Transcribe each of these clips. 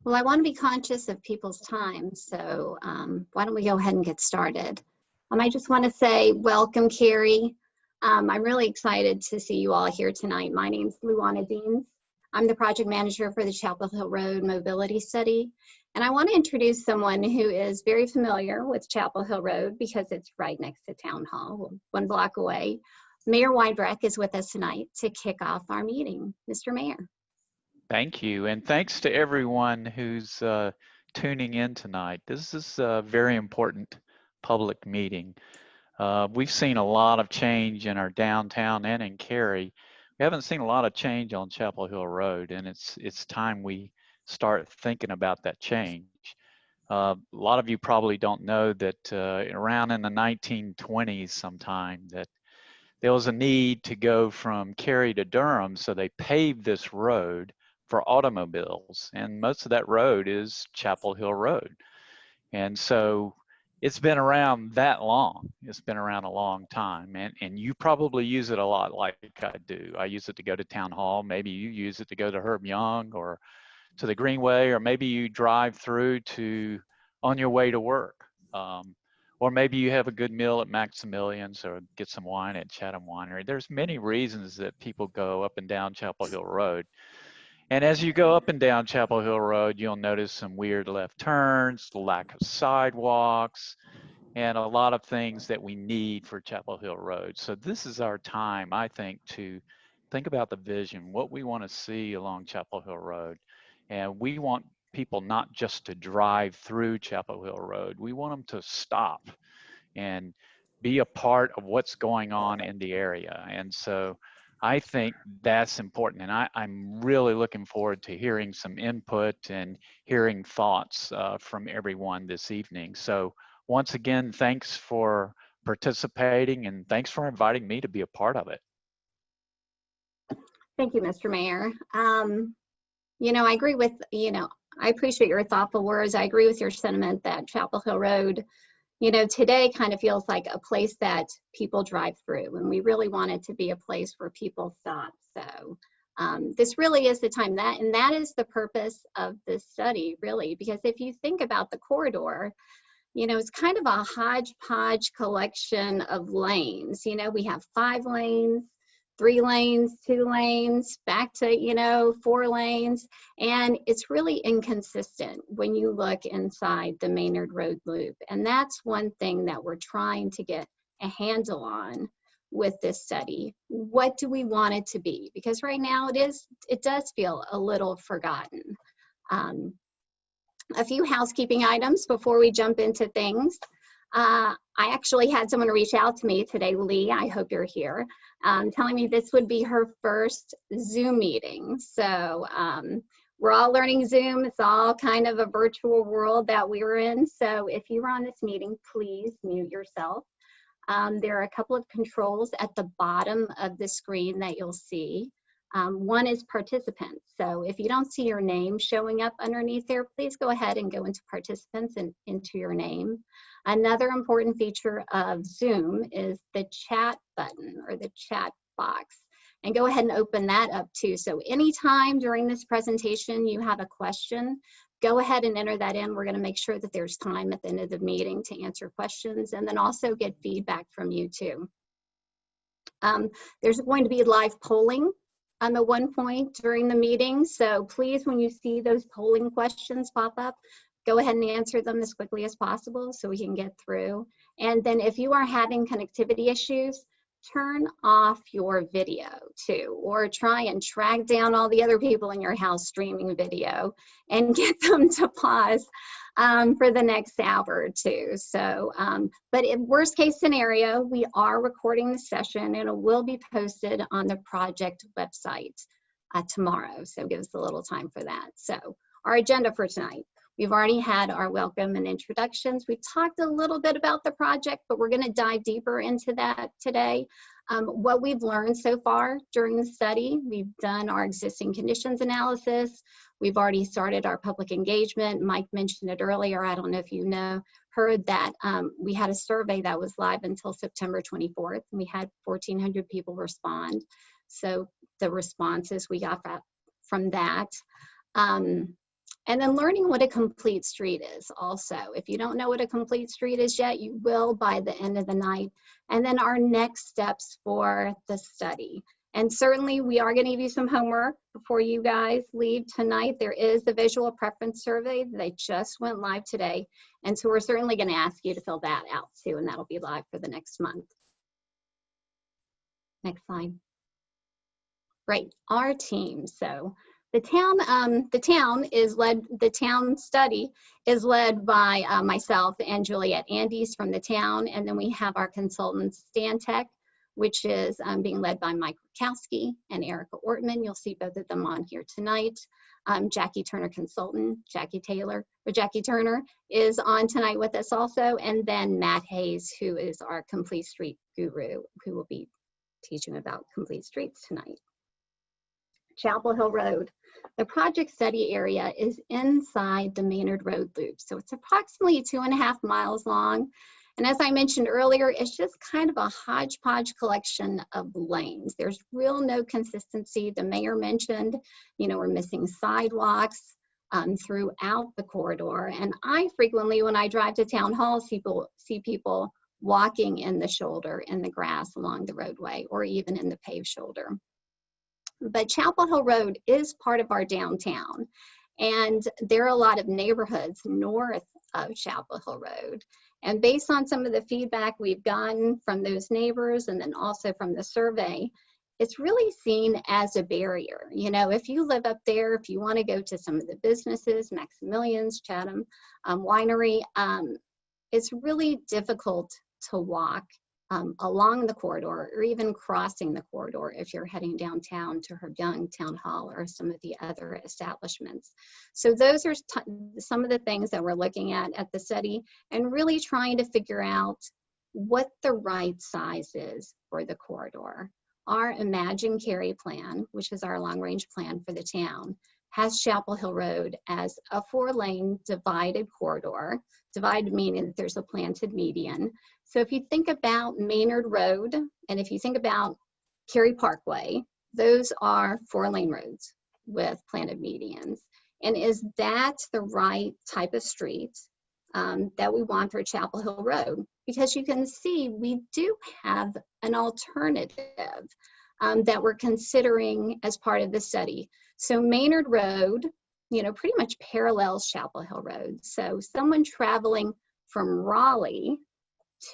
Well, I want to be conscious of people's time, so why don't we go ahead and get started? I just want to say welcome, Cary. I'm really excited to see you all here tonight. My name's Luana Deans. I'm the project manager for the Chapel Hill Road Mobility Study, and I want to introduce someone who is very familiar with Chapel Hill Road because it's right next to Town Hall, 1 block away. Mayor Weinbrecht is with us tonight to kick off our meeting. Mr. Mayor. Thank you, and thanks to everyone who's tuning in tonight. This is a very important public meeting. We've seen a lot of change in our downtown and in Cary. We haven't seen a lot of change on Chapel Hill Road, and it's time we start thinking about that change. A lot of you probably don't know that around in the 1920s sometime that there was a need to go from Cary to Durham, so they paved this road for automobiles, and most of that road is Chapel Hill Road. And so it's been around that long. It's been around a long time, and you probably use it a lot like I do. I use it to go to Town Hall. Maybe you use it to go to Herb Young or to the Greenway, or maybe you drive through to on your way to work. Or maybe you have a good meal at Maximilian's or get some wine at Chatham Winery. There's many reasons that people go up and down Chapel Hill Road. And as you go up and down Chapel Hill Road, you'll notice some weird left turns, the lack of sidewalks, and a lot of things that we need for Chapel Hill Road. So this is our time, I think, to think about the vision, what we want to see along Chapel Hill Road. And we want people not just to drive through Chapel Hill Road. We want them to stop and be a part of what's going on in the area. And so I think that's important, and I'm really looking forward to hearing some input and hearing thoughts from everyone this evening. So once again, thanks for participating, and thanks for inviting me to be a part of it. Thank you, Mr. Mayor. I agree with, I appreciate your thoughtful words. I agree with your sentiment that Chapel Hill Road, today kind of feels like a place that people drive through, and we really want it to be a place where people stop. So this really is the time and that is the purpose of this study, really, because if you think about the corridor, it's kind of a hodgepodge collection of lanes. We have 5 lanes, 3 lanes, 2 lanes, back to, 4 lanes. And it's really inconsistent when you look inside the Maynard Road Loop. And that's one thing that we're trying to get a handle on with this study. What do we want it to be? Because right now it does feel a little forgotten. A few housekeeping items before we jump into things. I actually had someone reach out to me today, Lee, I hope you're here, telling me this would be her first Zoom meeting. So we're all learning Zoom. It's all kind of a virtual world that we're in. So if you were on this meeting, please mute yourself. There are a couple of controls at the bottom of the screen that you'll see. One is participants. So if you don't see your name showing up underneath there, please go ahead and go into participants and into your name. Another important feature of Zoom is the chat button or the chat box. And go ahead and open that up too. So anytime during this presentation you have a question, go ahead and enter that in. We're going to make sure that there's time at the end of the meeting to answer questions and then also get feedback from you too. There's going to be live polling at one point during the meeting. So please, when you see those polling questions pop up, go ahead and answer them as quickly as possible so we can get through. And then if you are having connectivity issues, turn off your video too, or try and track down all the other people in your house streaming video and get them to pause for the next hour or two. So, but in worst case scenario, we are recording the session and it will be posted on the project website tomorrow. So give us a little time for that. So our agenda for tonight. We've already had our welcome and introductions. We talked a little bit about the project, but we're going to dive deeper into that today. What we've learned so far during the study, we've done our existing conditions analysis. We've already started our public engagement. Mike mentioned it earlier. I don't know if you heard that we had a survey that was live until September 24th, and we had 1,400 people respond. So the responses we got from that. And then learning what a complete street is also. If you don't know what a complete street is yet, you will by the end of the night. And then our next steps for the study. And certainly we are going to give you some homework before you guys leave tonight. There is the visual preference survey that just went live today. And so we're certainly going to ask you to fill that out too, and that'll be live for the next month. Next slide. Right, our team. So the town study is led by myself and Juliet Andes from the town, and then we have our consultants Stantec, which is being led by Mike Rukowski and Erica Ortman. You'll see both of them on here tonight. Jackie Turner consultant, Jackie Turner is on tonight with us also, and then Matt Hayes, who is our complete street guru, who will be teaching about complete streets tonight. Chapel Hill Road. The project study area is inside the Maynard Road Loop. So it's approximately 2.5 miles long. And as I mentioned earlier, it's just kind of a hodgepodge collection of lanes. There's real no consistency. The mayor mentioned, you know, we're missing sidewalks throughout the corridor. And I frequently, when I drive to town halls, see people walking in the shoulder, in the grass along the roadway, or even in the paved shoulder. But Chapel Hill Road is part of our downtown, and there are a lot of neighborhoods north of Chapel Hill Road. And based on some of the feedback we've gotten from those neighbors and then also from the survey, it's really seen as a barrier. You know, if you live up there, if you want to go to some of the businesses, Maximilian's, Chatham Winery, it's really difficult to walk along the corridor or even crossing the corridor if you're heading downtown to Herb Young Town Hall or some of the other establishments. So those are some of the things that we're looking at the study and really trying to figure out what the right size is for the corridor. Our Imagine Cary plan, which is our long-range plan for the town, has Chapel Hill Road as a 4-lane divided corridor, divided meaning that there's a planted median. So if you think about Maynard Road, and if you think about Cary Parkway, those are 4-lane roads with planted medians. And is that the right type of street that we want for Chapel Hill Road? Because you can see we do have an alternative that we're considering as part of the study. So Maynard Road, you know, pretty much parallels Chapel Hill Road. So someone traveling from Raleigh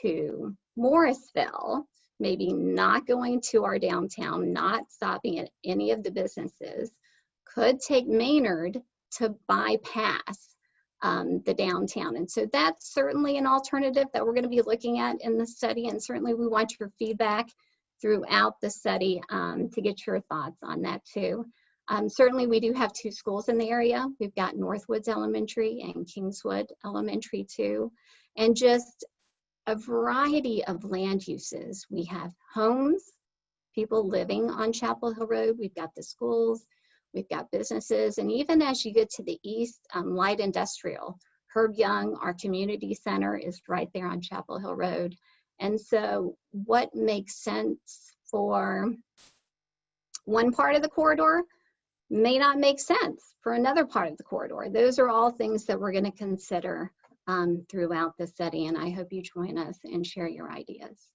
to Morrisville, maybe not going to our downtown, not stopping at any of the businesses, could take Maynard to bypass the downtown. And so that's certainly an alternative that we're going to be looking at in the study. And certainly we want your feedback throughout the study to get your thoughts on that too. Certainly we do have 2 schools in the area. We've got Northwoods Elementary and Kingswood Elementary too. And just a variety of land uses. We have homes, people living on Chapel Hill Road. We've got the schools, we've got businesses, and even as you get to the east, light industrial. Herb Young, our community center, is right there on Chapel Hill Road. And so what makes sense for one part of the corridor may not make sense for another part of the corridor. Those are all things that we're going to consider throughout the study, and I hope you join us and share your ideas.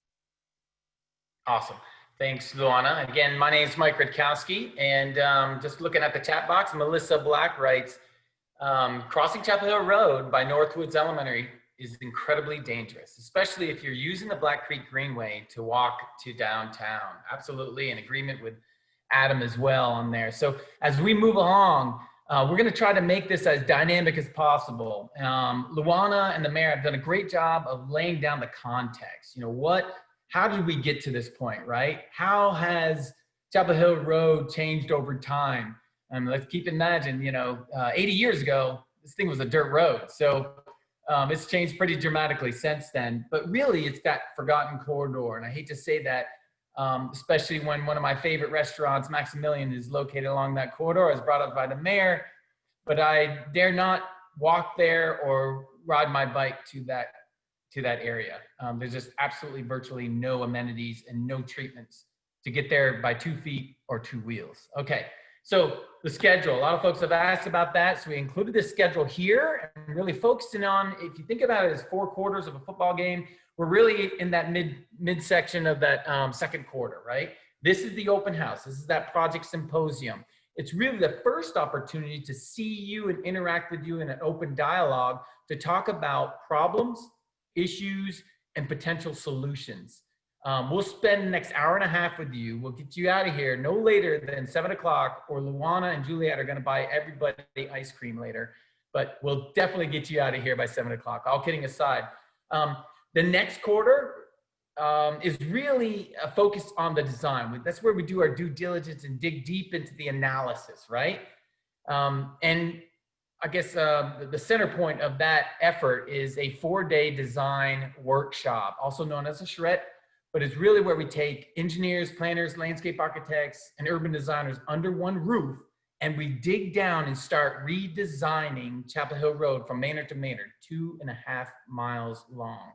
Awesome. Thanks, Luana. Again, my name is Mike Rutkowski, and just looking at the chat box, Melissa Black writes, crossing Chapel Hill Road by Northwoods Elementary is incredibly dangerous, especially if you're using the Black Creek Greenway to walk to downtown. Absolutely in agreement with Adam as well on there. So as we move along, we're going to try to make this as dynamic as possible. Luana and the mayor have done a great job of laying down the context. You know, how did we get to this point, right? How has Chapel Hill Road changed over time? Let's keep in mind, you know, 80 years ago, this thing was a dirt road. So it's changed pretty dramatically since then. But really, it's that forgotten corridor. And I hate to say that, especially when one of my favorite restaurants, Maximilian, is located along that corridor, as brought up by the mayor, but I dare not walk there or ride my bike to that area. There's just absolutely virtually no amenities and no treatments to get there by 2 feet or 2 wheels. Okay, So the schedule, a lot of folks have asked about that. So we included this schedule here and really focusing on, if you think about it as 4 quarters of a football game, we're really in that midsection of that second quarter, right? This is the open house. This is that Project Symposium. It's really the first opportunity to see you and interact with you in an open dialogue to talk about problems, issues, and potential solutions. We'll spend the next hour and a half with you. We'll get you out of here no later than 7 o'clock, or Luana and Juliet are going to buy everybody ice cream later. But we'll definitely get you out of here by 7 o'clock. All kidding aside. The next quarter is really focused on the design. That's where we do our due diligence and dig deep into the analysis, right? And I guess the center point of that effort is a 4-day design workshop, also known as a charrette. But it's really where we take engineers, planners, landscape architects, and urban designers under one roof, and we dig down and start redesigning Chapel Hill Road from Maynard to Maynard, 2.5 miles long.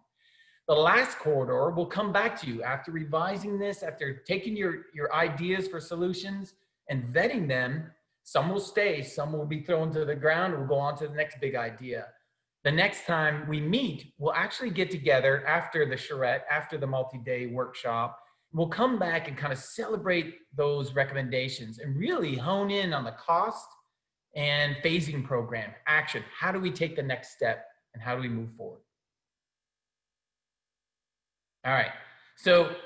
The last corridor will come back to you after revising this, after taking your ideas for solutions and vetting them. Some will stay, some will be thrown to the ground, or we'll go on to the next big idea. The next time we meet, we'll actually get together after the charrette, after the multi-day workshop. We'll come back and kind of celebrate those recommendations and really hone in on the cost and phasing program, action. How do we take the next step and how do we move forward? All right, so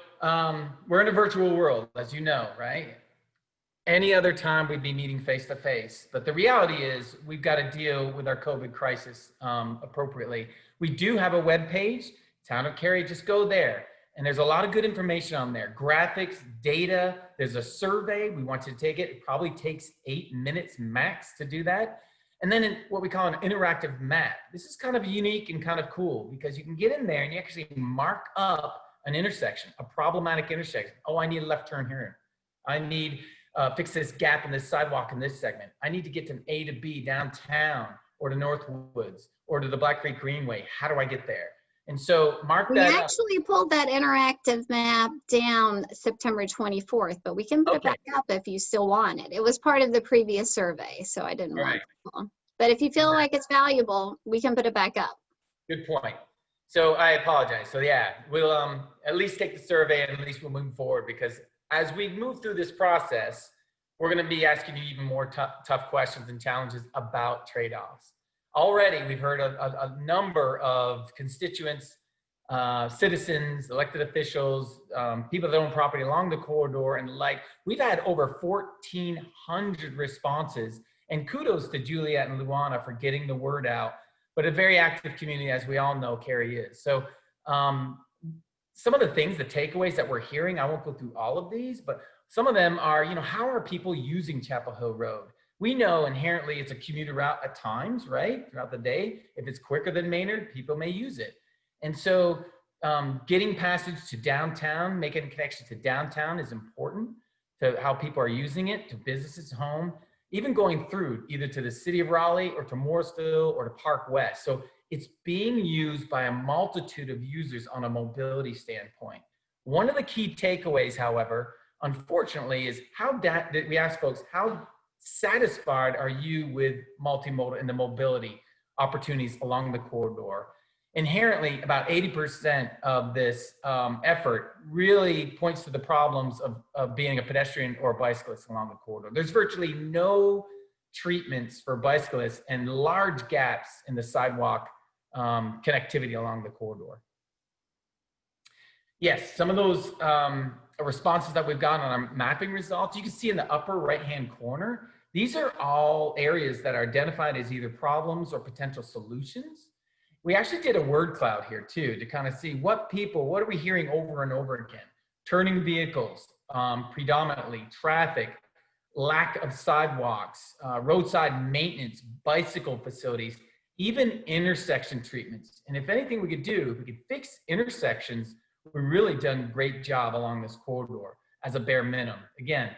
we're in a virtual world, as you know, right? Any other time we'd be meeting face to face, but the reality is we've got to deal with our COVID crisis appropriately. We do have a web page, Town of Cary, just go there. And there's a lot of good information on there, graphics, data, there's a survey, we want you to take it. It probably takes 8 minutes max to do that. And then what we call an interactive map. This is kind of unique and kind of cool because you can get in there and you actually mark up an intersection, a problematic intersection. Oh, I need a left turn here. I need fix this gap in this sidewalk in this segment. I need to get from A to B downtown or to Northwoods or to the Black Creek Greenway. How do I get there? And so mark that up. We actually pulled that interactive map down September 24th, but we can put it back up if you still want it. It was part of the previous survey, so I didn't want it. But if you feel like it's valuable, we can put it back up. Good point. So I apologize. So yeah, we'll at least take the survey and at least we'll move forward, because as we move through this process, we're going to be asking you even more tough questions and challenges about trade-offs. Already, we've heard a number of constituents, citizens, elected officials, people that own property along the corridor, and we've had over 1,400 responses. And kudos to Juliet and Luana for getting the word out. But a very active community, as we all know, Cary is. So some of the things, the takeaways that we're hearing, I won't go through all of these, but some of them are, how are people using Chapel Hill Road? We know inherently it's a commuter route at times, right? Throughout the day. If it's quicker than Maynard, people may use it. And so getting passage to downtown, making a connection to downtown is important to how people are using it, to businesses, home, even going through either to the city of Raleigh or to Morrisville or to Park West. So it's being used by a multitude of users on a mobility standpoint. One of the key takeaways, however, unfortunately, is we ask folks, how satisfied are you with multimodal and the mobility opportunities along the corridor? Inherently, about 80% of this effort really points to the problems of being a pedestrian or a bicyclist along the corridor. There's virtually no treatments for bicyclists and large gaps in the sidewalk connectivity along the corridor. Yes, some of those responses that we've gotten on our mapping results, you can see in the upper right-hand corner, these are all areas that are identified as either problems or potential solutions. We actually did a word cloud here too, to kind of see what are we hearing over and over again? Turning vehicles, predominantly, traffic, lack of sidewalks, roadside maintenance, bicycle facilities, even intersection treatments. And if anything we could do, if we could fix intersections, we've really done a great job along this corridor as a bare minimum. Again,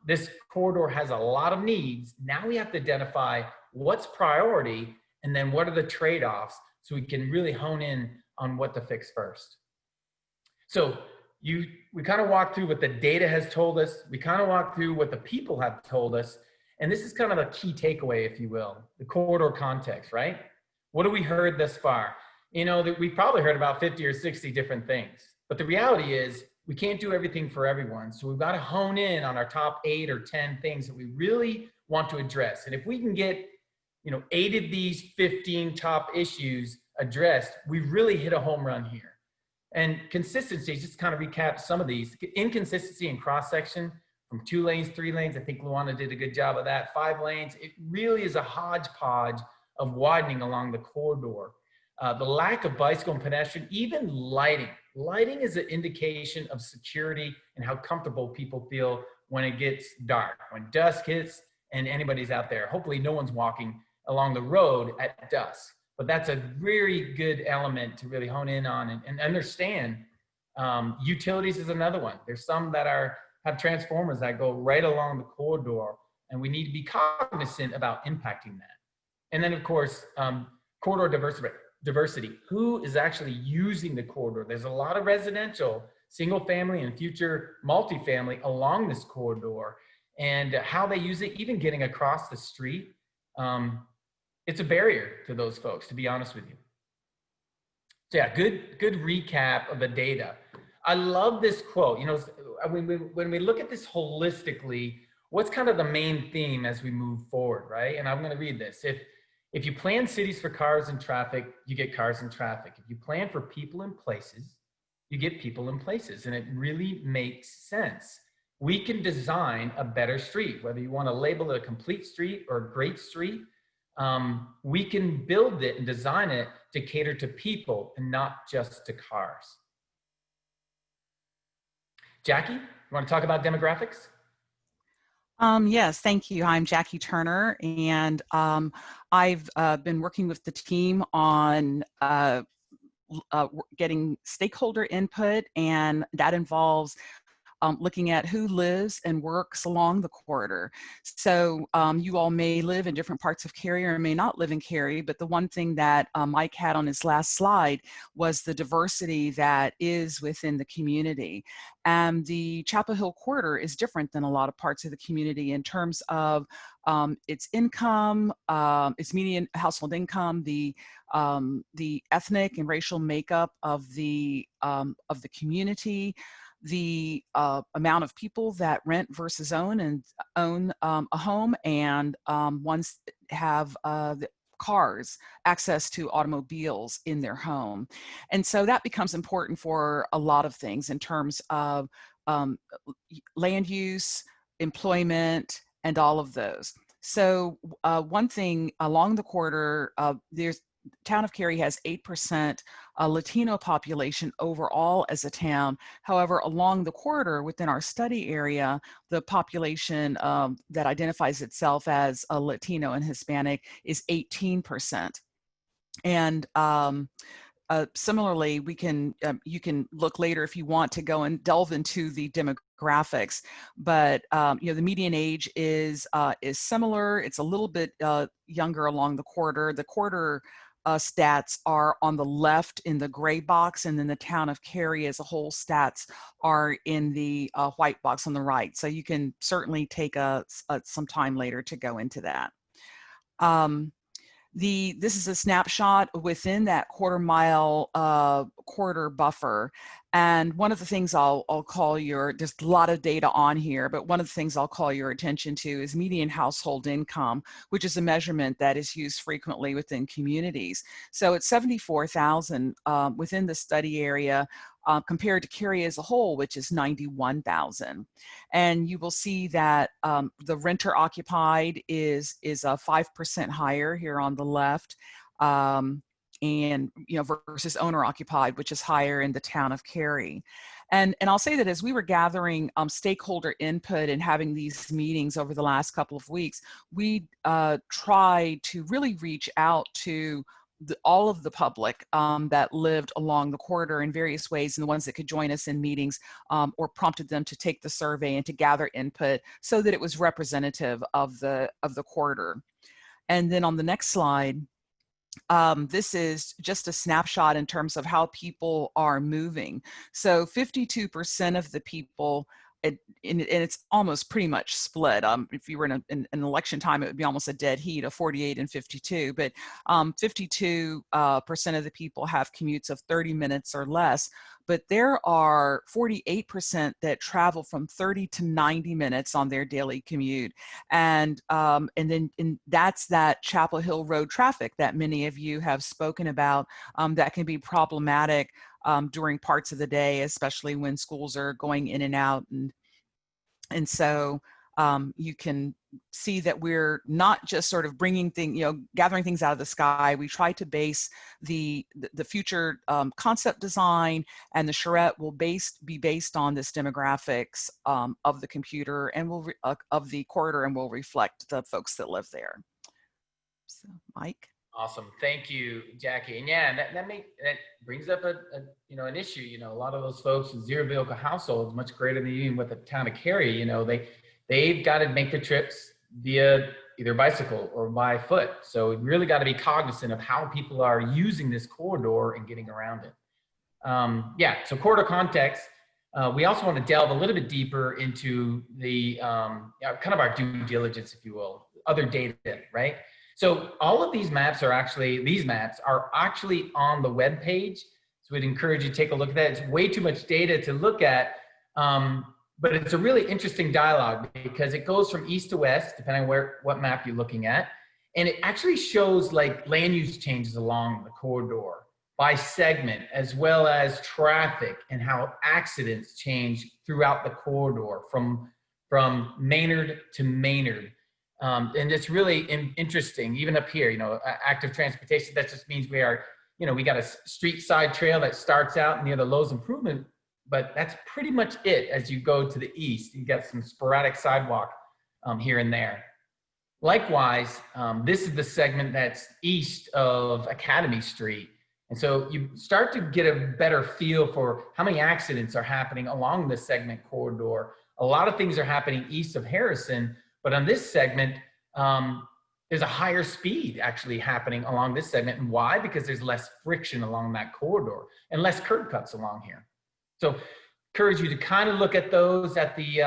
this corridor has a lot of needs. Now we have to identify what's priority and then what are the trade-offs so we can really hone in on what to fix first. So we kind of walked through what the data has told us. We kind of walked through what the people have told us. And this is kind of a key takeaway, if you will, the corridor context, right? What have we heard thus far? You know, that we've probably heard about 50 or 60 different things. But the reality is we can't do everything for everyone. So we've got to hone in on our top 8 or 10 things that we really want to address. And if we can get, you know, 8 of these 15 top issues addressed, we've really hit a home run here. And consistency, just kind of recap some of these. Inconsistency in cross-section from 2 lanes, 3 lanes. I think Luana did a good job of that. 5 lanes. It really is a hodgepodge of widening along the corridor. The lack of bicycle and pedestrian, even lighting. Lighting is an indication of security and how comfortable people feel when it gets dark, when dusk hits and anybody's out there. Hopefully no one's walking along the road at dusk. But that's a very good element to really hone in on and understand. Utilities is another one. There's some that have transformers that go right along the corridor, and we need to be cognizant about impacting that. And then, of course, corridor diversity. Who is actually using the corridor? There's a lot of residential, single family, and future multifamily along this corridor, and how they use it, even getting across the street. It's a barrier to those folks, to be honest with you. So yeah, good recap of the data. I love this quote. You know, when we look at this holistically, what's kind of the main theme as we move forward, right? And I'm going to read this. If you plan cities for cars and traffic, you get cars and traffic. If you plan for people and places, you get people and places. And it really makes sense. We can design a better street, whether you want to label it a complete street or a great street. We can build it and design it to cater to people and not just to cars. Jackie, you want to talk about demographics? Yes, thank you. I'm Jackie Turner, and I've been working with the team on getting stakeholder input, and that involves looking at who lives and works along the corridor. So you all may live in different parts of Cary or may not live in Cary, but the one thing that Mike had on his last slide was the diversity that is within the community. And the Chapel Hill corridor is different than a lot of parts of the community in terms of its income, its median household income, the ethnic and racial makeup of the community, the amount of people that rent versus own a home, and ones that have the cars, access to automobiles in their home. And so that becomes important for a lot of things in terms of land use, employment, and all of those. So one thing along the corridor, town of Cary has 8% Latino population overall as a town. However, along the corridor within our study area, the population that identifies itself as a Latino and Hispanic is 18%. And similarly, we can you can look later if you want to go and delve into the demographics, but you know, the median age is similar. It's a little bit younger along the corridor. The corridor stats are on the left in the gray box, and then the town of Cary as a whole stats are in the white box on the right. So you can certainly take some time later to go into that. This is a snapshot within that quarter-mile corridor buffer. And one of the things I'll call there's a lot of data on here, but one of the things I'll call your attention to is median household income, which is a measurement that is used frequently within communities. So it's 74,000 within the study area, compared to Cary as a whole, which is 91,000. And you will see that the renter occupied is 5% higher here on the left, and you know, versus owner occupied, which is higher in the town of Cary. And I'll say that as we were gathering stakeholder input and having these meetings over the last couple of weeks, we tried to really reach out to all of the public that lived along the corridor in various ways, and the ones that could join us in meetings or prompted them to take the survey and to gather input so that it was representative of the corridor. And then on the next slide, this is just a snapshot in terms of how people are moving. So 52% of the people, and it's almost pretty much split. If you were in an election time, it would be almost a dead heat of 48 and 52, but 52% of the people have commutes of 30 minutes or less. But there are 48% that travel from 30 to 90 minutes on their daily commute. And that's that Chapel Hill Road traffic that many of you have spoken about, that can be problematic during parts of the day, especially when schools are going in and out. And so you can see that we're not just sort of bringing things, gathering things out of the sky. We try to base the future concept design, and the charrette will be based on this demographics of the computer and of the corridor, and will reflect the folks that live there. So, Mike. Awesome, thank you, Jackie. And yeah, that brings up an issue. A lot of those folks in zero vehicle households, much greater than even with the town of Cary. They've got to make the trips via either bicycle or by foot. So we really got to be cognizant of how people are using this corridor and getting around it. So corridor context. We also want to delve a little bit deeper into the kind of our due diligence, if you will, other data, right? So all of these maps are actually on the web page. So we'd encourage you to take a look at that. It's way too much data to look at, but it's a really interesting dialogue because it goes from east to west, depending on what map you're looking at. And it actually shows like land use changes along the corridor by segment, as well as traffic and how accidents change throughout the corridor from Maynard to Maynard. And it's really interesting, even up here, active transportation, that just means we got a street side trail that starts out near the Lowe's Improvement, but that's pretty much it. As you go to the east, you got some sporadic sidewalk here and there. Likewise, this is the segment that's east of Academy Street. And so you start to get a better feel for how many accidents are happening along this segment corridor. A lot of things are happening east of Harrison, but on this segment, there's a higher speed actually happening along this segment. And why? Because there's less friction along that corridor and less curb cuts along here. So encourage you to kind of look at those at the,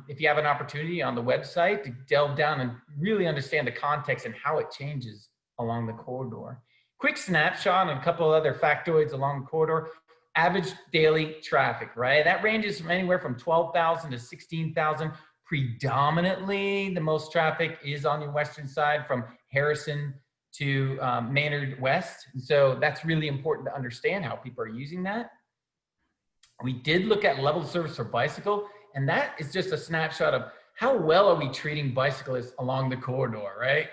if you have an opportunity on the website, to delve down and really understand the context and how it changes along the corridor. Quick snapshot on a couple of other factoids along the corridor. Average daily traffic, right? That ranges from anywhere from 12,000 to 16,000. Predominantly, the most traffic is on your western side from Harrison to Maynard West. And so that's really important to understand how people are using that. We did look at level of service for bicycle, and that is just a snapshot of how well are we treating bicyclists along the corridor, right?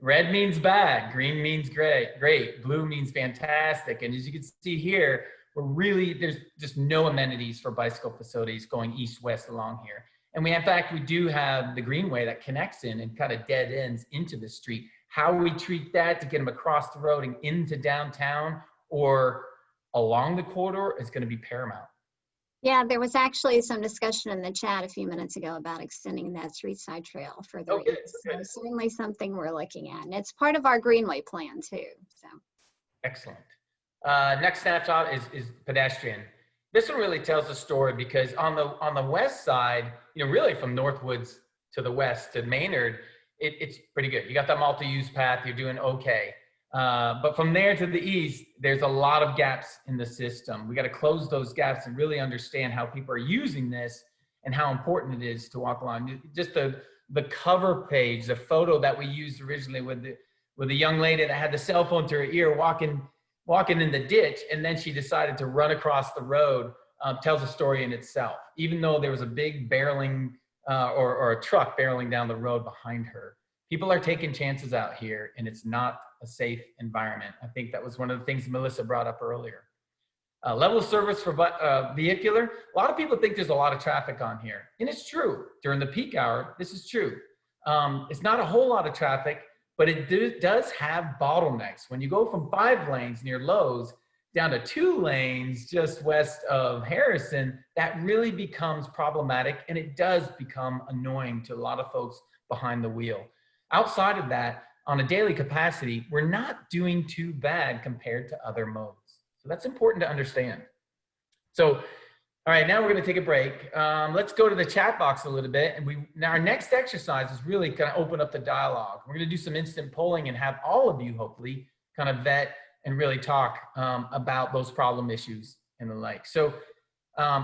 Red means bad, green means great, blue means fantastic. And as you can see here, there's just no amenities for bicycle facilities going east-west along here. And in fact, we do have the greenway that connects in and kind of dead ends into the street. How we treat that to get them across the road and into downtown or along the corridor is going to be paramount. Yeah, there was actually some discussion in the chat a few minutes ago about extending that street side trail further east. So certainly something we're looking at. And it's part of our greenway plan too. So excellent. Next snapshot is pedestrian. This one really tells the story because on the west side, really from Northwoods to the west to Maynard, it's pretty good. You got that multi-use path, you're doing okay. But from there to the east, there's a lot of gaps in the system. We got to close those gaps and really understand how people are using this and how important it is to walk along. Just the cover page, the photo that we used originally with the young lady that had the cell phone to her ear walking in the ditch, and then she decided to run across the road, tells a story in itself, even though there was a big barreling or a truck barreling down the road behind her. People are taking chances out here, and it's not a safe environment. I think that was one of the things Melissa brought up earlier. Level of service for vehicular. A lot of people think there's a lot of traffic on here, and it's true. During the peak hour, this is true. It's not a whole lot of traffic, but it does have bottlenecks. When you go from 5 lanes near Lowe's down to 2 lanes just west of Harrison, that really becomes problematic, and it does become annoying to a lot of folks behind the wheel. Outside of that, on a daily capacity, we're not doing too bad compared to other modes. So that's important to understand. So, all right, now we're going to take a break. Let's go to the chat box a little bit. And now our next exercise is really kind of open up the dialogue. We're going to do some instant polling and have all of you hopefully kind of vet and really talk about those problem issues and the like. So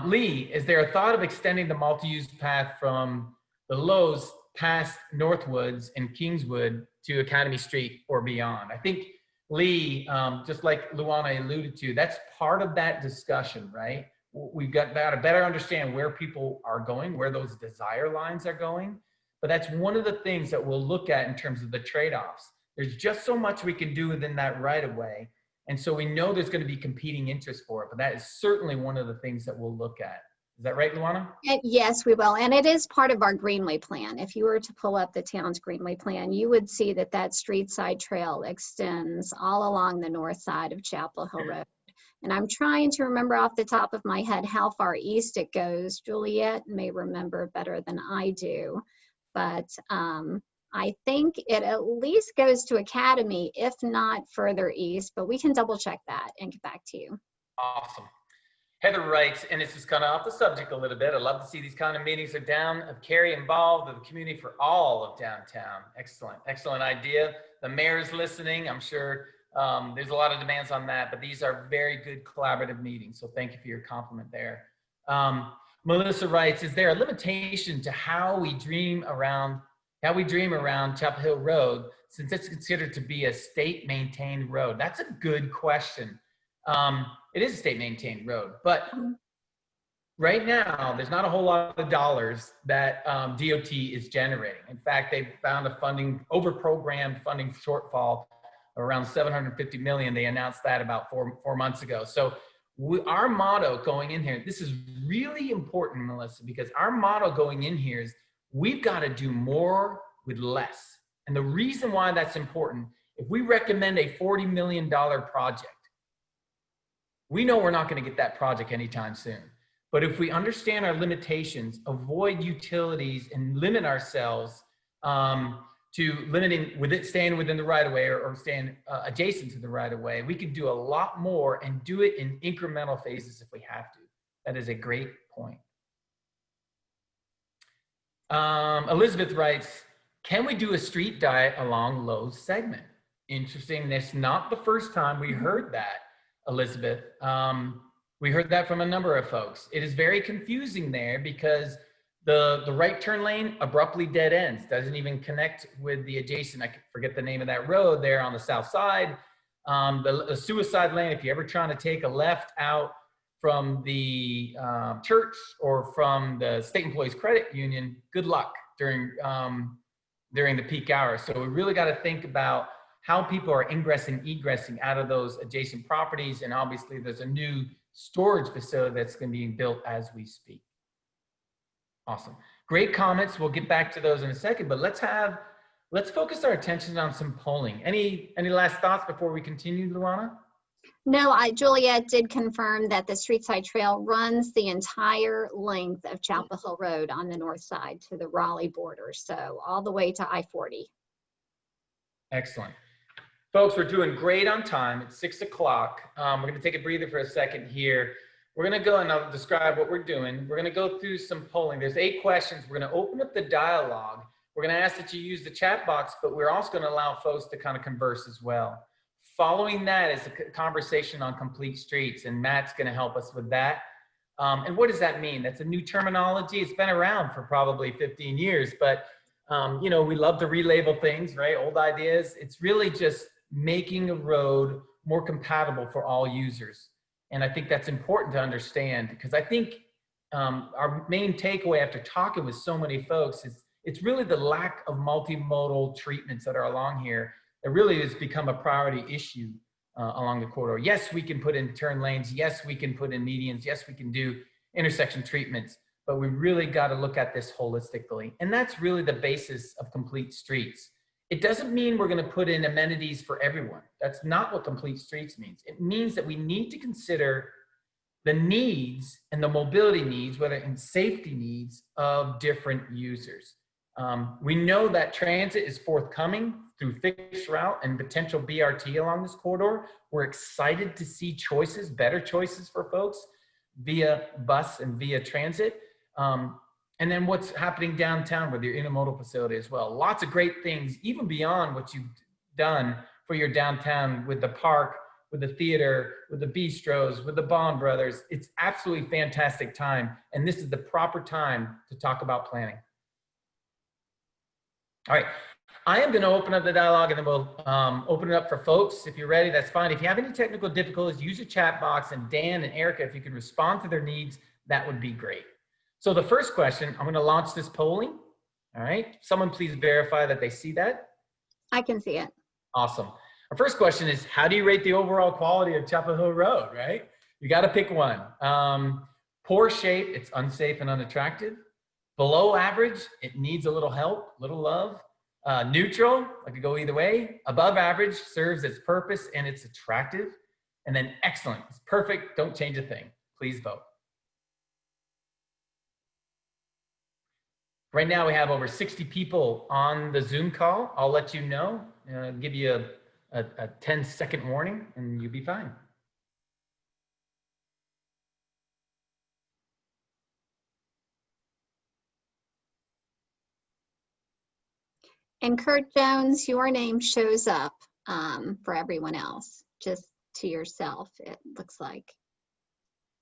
Lee, is there a thought of extending the multi-use path from the Lowe's past Northwoods and Kingswood to Academy Street or beyond? I think Lee, just like Luana alluded to, that's part of that discussion, right? We've got to better understand where people are going, where those desire lines are going. But that's one of the things that we'll look at in terms of the trade-offs. There's just so much we can do within that right of way. And so we know there's going to be competing interests for it, but that is certainly one of the things that we'll look at. Is that right, Luana? Yes, we will. And it is part of our Greenway plan. If you were to pull up the town's Greenway plan, you would see that that street side trail extends all along the north side of Chapel Hill Road. And I'm trying to remember off the top of my head how far east it goes. Juliet may remember better than I do, but I think it at least goes to Academy, if not further east, but we can double check that and get back to you. Awesome. Heather writes, and this is kind of off the subject a little bit, I'd love to see these kind of meetings of Cary involved with the community for all of downtown. Excellent, excellent idea. The mayor's listening, I'm sure. There's a lot of demands on that, but these are very good collaborative meetings. So thank you for your compliment there. Melissa writes, is there a limitation to how we dream around Chapel Hill Road since it's considered to be a state maintained road? That's a good question. It is a state maintained road, but right now there's not a whole lot of dollars that DOT is generating. In fact, they found a over-programmed funding shortfall around $750 million. They announced that about four months ago. So our motto going in here, this is really important, Melissa, because our motto going in here is we've got to do more with less. And the reason why that's important, if we recommend a $40 million project, we know we're not going to get that project anytime soon. But if we understand our limitations, avoid utilities, and limit ourselves to staying within the right of way or staying adjacent to the right of way, we can do a lot more and do it in incremental phases if we have to. That is a great point. Elizabeth writes, can we do a street diet along Lowe's segment? Interesting. That's not the first time we heard that, Elizabeth. We heard that from a number of folks. It is very confusing there because the right turn lane abruptly dead ends, doesn't even connect with the adjacent, I forget the name of that road there on the south side. The suicide lane, if you're ever trying to take a left out from the church or from the State Employees Credit Union, good luck during the peak hours. So we really got to think about how people are ingressing, egressing out of those adjacent properties. And obviously there's a new storage facility that's going to be built as we speak. Awesome. Great comments. We'll get back to those in a second, but let's focus our attention on some polling. Any last thoughts before we continue, Luana? No, Juliet did confirm that the street side trail runs the entire length of Chapel Hill Road on the north side to the Raleigh border. So all the way to I-40. Excellent. Folks, we're doing great on time. It's 6 o'clock. We're going to take a breather for a second here. We're going to go and I'll describe what we're doing. We're going to go through some polling. There's 8 questions. We're going to open up the dialogue. We're going to ask that you use the chat box, but we're also going to allow folks to kind of converse as well. Following that is a conversation on complete streets, and Matt's going to help us with that. And what does that mean? That's a new terminology. It's been around for probably 15 years, but you know, we love to relabel things, right? Old ideas. It's really just making a road more compatible for all users. And I think that's important to understand, because I think our main takeaway after talking with so many folks is it's really the lack of multimodal treatments that are along here that really has become a priority issue along the corridor. Yes, we can put in turn lanes. Yes, we can put in medians. Yes, we can do intersection treatments, but we really got to look at this holistically. And that's really the basis of complete streets. It doesn't mean we're going to put in amenities for everyone. That's not what complete streets means. It means that we need to consider the needs and the mobility needs, whether in safety needs of different users. We know that transit is forthcoming through fixed route and potential BRT along this corridor. We're excited to see choices, better choices for folks via bus and via transit. And then what's happening downtown with your intermodal facility as well. Lots of great things, even beyond what you've done for your downtown with the park, with the theater, with the bistros, with the Bond Brothers. It's absolutely fantastic time. And this is the proper time to talk about planning. All right, I am gonna open up the dialogue and then we'll open it up for folks. If you're ready, that's fine. If you have any technical difficulties, use your chat box, and Dan and Erica, if you could respond to their needs, that would be great. So the first question, I'm gonna launch this polling. All right, someone please verify that they see that. I can see it. Awesome. Our first question is, how do you rate the overall quality of Chapel Hill Road, right? You gotta pick one. Poor shape, it's unsafe and unattractive. Below average, it needs a little help, little love. Neutral, I could go either way. Above average, serves its purpose and it's attractive. And then excellent, it's perfect, don't change a thing. Please vote. Right now we have over 60 people on the Zoom call. I'll let you know, give you a 10-second warning and you'll be fine. And Kurt Jones, your name shows up for everyone else, just to yourself, it looks like.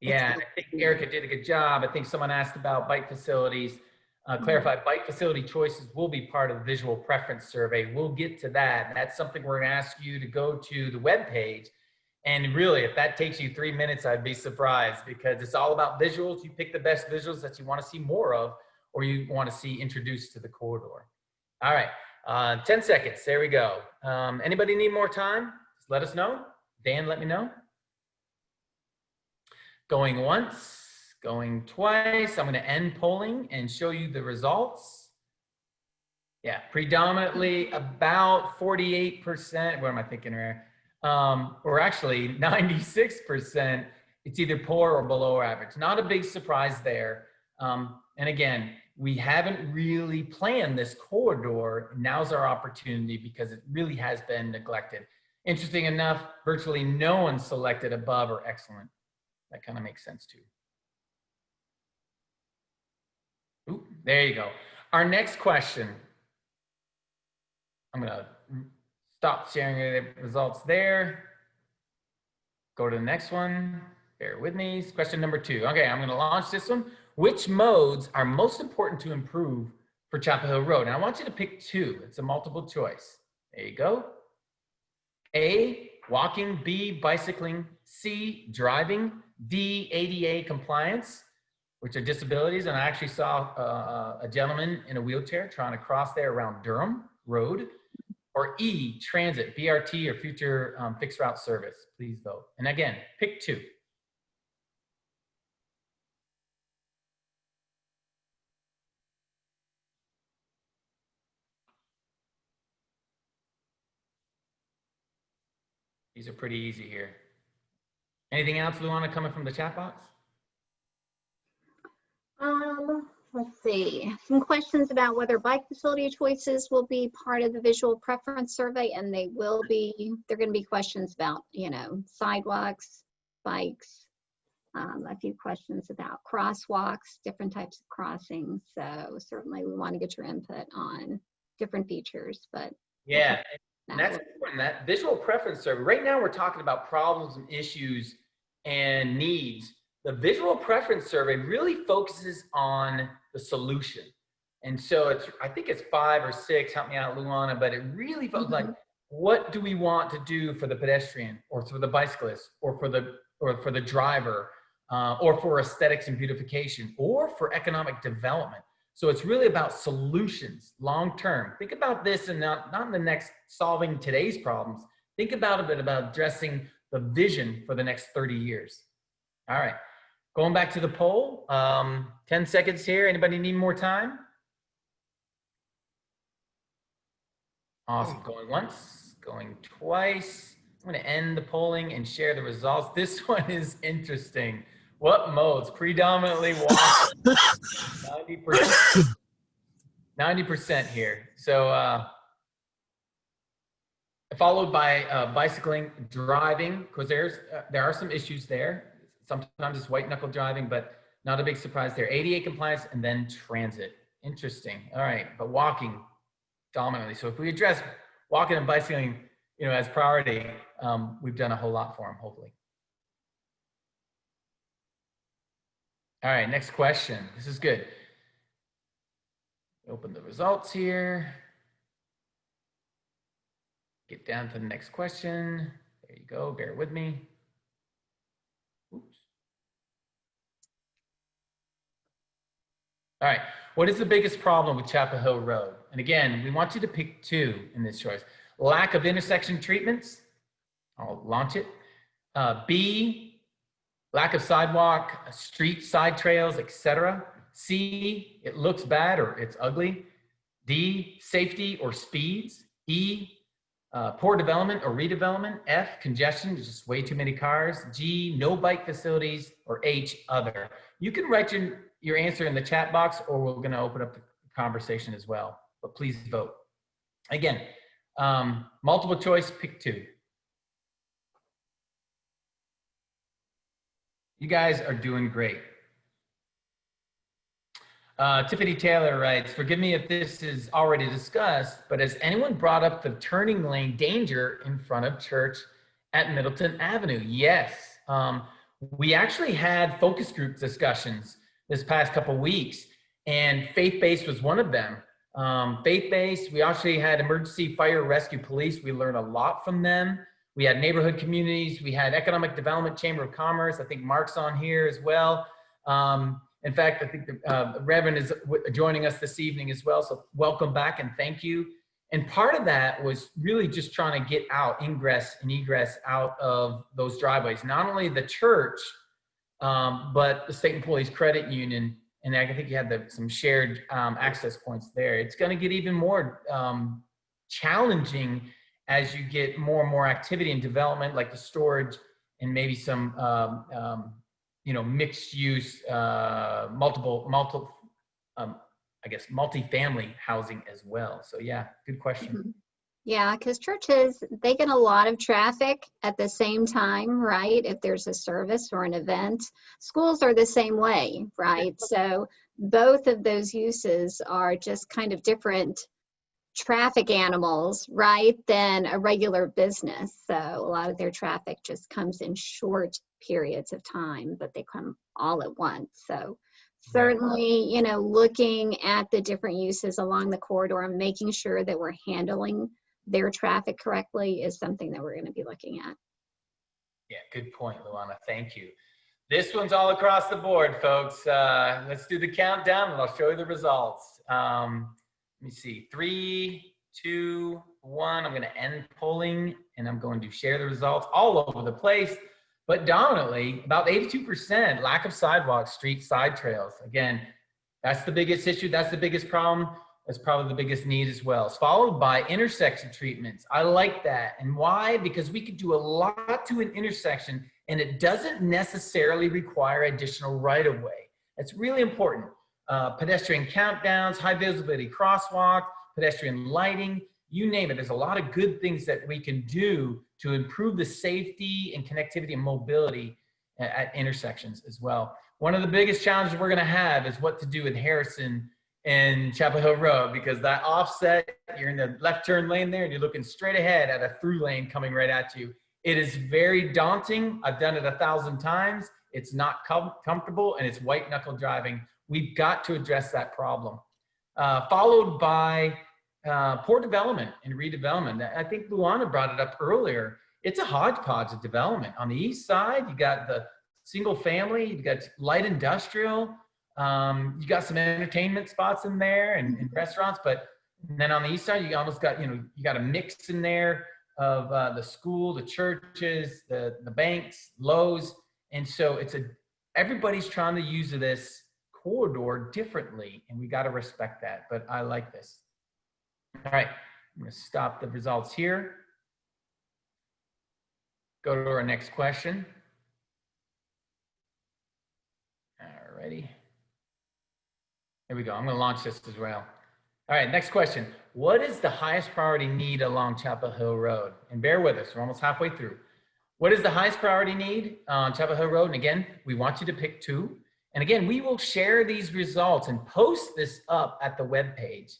Yeah, I think Erica did a good job. I think someone asked about bike facilities. Clarify, bike facility choices will be part of the visual preference survey. We'll get to that. That's something we're gonna ask you to go to the webpage. And really, if that takes you 3 minutes, I'd be surprised, because it's all about visuals. You pick the best visuals that you wanna see more of, or you wanna see introduced to the corridor. All right, 10 seconds, there we go. Anybody need more time? Just let us know. Dan, let me know. Going once. Going twice. I'm going to end polling and show you the results. Yeah, predominantly about 48%. What am I thinking here? Or actually 96%. It's either poor or below average. Not a big surprise there. And again, we haven't really planned this corridor. Now's our opportunity because it really has been neglected. Interesting enough, virtually no one selected above or excellent. That kind of makes sense too. Ooh, there you go. Our next question. I'm gonna stop sharing the results there. Go to the next one. Bear with me. Question number 2. Okay, I'm gonna launch this one. Which modes are most important to improve for Chapel Hill Road? And I want you to pick 2. It's a multiple choice. There you go. A, walking. B, bicycling. C, driving. D, ADA compliance, which are disabilities. And I actually saw a gentleman in a wheelchair trying to cross there around Durham Road. Or E, transit, BRT, or future fixed route service. Please vote. And again, pick 2. These are pretty easy here. Anything else, Luana, coming from the chat box? Let's see. Some questions about whether bike facility choices will be part of the visual preference survey, and they will be. They're going to be questions about, you know, sidewalks, bikes, a few questions about crosswalks, different types of crossings. So certainly we want to get your input on different features, but yeah. And that's important, that visual preference survey. Right now we're talking about problems and issues and needs. The visual preference survey really focuses on the solution. And so it's, I think it's 5 or 6, help me out, Luana, but it really focuses like, what do we want to do for the pedestrian, or for the bicyclist, or for the driver, or for aesthetics and beautification, or for economic development. So it's really about solutions, long-term. Think about this, and not in the next solving today's problems. Think about a bit about addressing the vision for the next 30 years. All right, going back to the poll, 10 seconds here. Anybody need more time? Awesome, going once, going twice. I'm gonna end the polling and share the results. This one is interesting. What modes? Predominantly walk, 90%. 90% here. So followed by bicycling, driving, because there are some issues there. Sometimes it's white knuckle driving, but not a big surprise there. ADA compliance and then transit. Interesting. All right, but walking dominantly. So if we address walking and bicycling, as priority, we've done a whole lot for them, hopefully. All right, next question. This is good. Open the results here. Get down to the next question. There you go, bear with me. Oops. All right, what is the biggest problem with Chapel Hill Road? And again, we want you to pick two in this choice. Lack of intersection treatments. I'll launch it. B, lack of sidewalk, street side trails, etc. C, it looks bad or it's ugly. D, safety or speeds. E, poor development or redevelopment. F, congestion, there's just way too many cars. G, no bike facilities. Or H, other. You can write your answer in the chat box, or we're going to open up the conversation as well. But please vote. Again, multiple choice, pick two. You guys are doing great. Tiffany Taylor writes, forgive me if this is already discussed, but has anyone brought up the turning lane danger in front of church at Middleton Avenue? Yes. We actually had focus group discussions this past couple weeks, and faith-based was one of them. Faith-based, we actually had emergency fire rescue police. We learned a lot from them. We had neighborhood communities. We had Economic Development Chamber of Commerce. I think Mark's on here as well. In fact, I think the Reverend is joining us this evening as well. So welcome back and thank you. And part of that was really just trying to get out ingress and egress out of those driveways. Not only the church, but the State Employees Credit Union. And I think you had some shared access points there. It's going to get even more challenging as you get more and more activity and development, like the storage and maybe some, mixed use, multifamily housing as well. So yeah, good question. Mm-hmm. Yeah, because churches, they get a lot of traffic at the same time, right? If there's a service or an event. Schools are the same way, right? So both of those uses are just kind of different traffic animals, right, than a regular business. So a lot of their traffic just comes in short periods of time, but they come all at once. So certainly, looking at the different uses along the corridor and making sure that we're handling their traffic correctly is something that we're going to be looking at. Yeah, good point, Luana. Thank you. This one's all across the board, folks. Let's do the countdown and I'll show you the results. Let me see, 3, 2, 1. I'm going to end polling and I'm going to share the results all over the place, but dominantly about 82% lack of sidewalks, street side trails. Again, that's the biggest issue. That's the biggest problem. That's probably the biggest need as well. It's followed by intersection treatments. I like that. And why? Because we could do a lot to an intersection and it doesn't necessarily require additional right-of-way. That's really important. Pedestrian countdowns, high visibility crosswalk, pedestrian lighting, you name it. There's a lot of good things that we can do to improve the safety and connectivity and mobility at intersections as well. One of the biggest challenges we're gonna have is what to do with Harrison and Chapel Hill Road, because that offset, you're in the left turn lane there and you're looking straight ahead at a through lane coming right at you. It is very daunting. I've done it 1,000 times. It's not comfortable and it's white knuckle driving. We've got to address that problem. Followed by poor development and redevelopment. I think Luana brought it up earlier. It's a hodgepodge of development. On the east side, you got the single family, you got light industrial, you got some entertainment spots in there and restaurants, but then on the east side, you almost got, you got a mix in there of the school, the churches, the banks, Lowe's. And so everybody's trying to use this corridor differently, and we got to respect that, but I like this. All right, I'm going to stop the results here. Go to our next question. All righty. Here we go. I'm going to launch this as well. All right, next question. What is the highest priority need along Chapel Hill Road? And bear with us, we're almost halfway through. What is the highest priority need on Chapel Hill Road? And again, we want you to pick 2. And again, we will share these results and post this up at the webpage.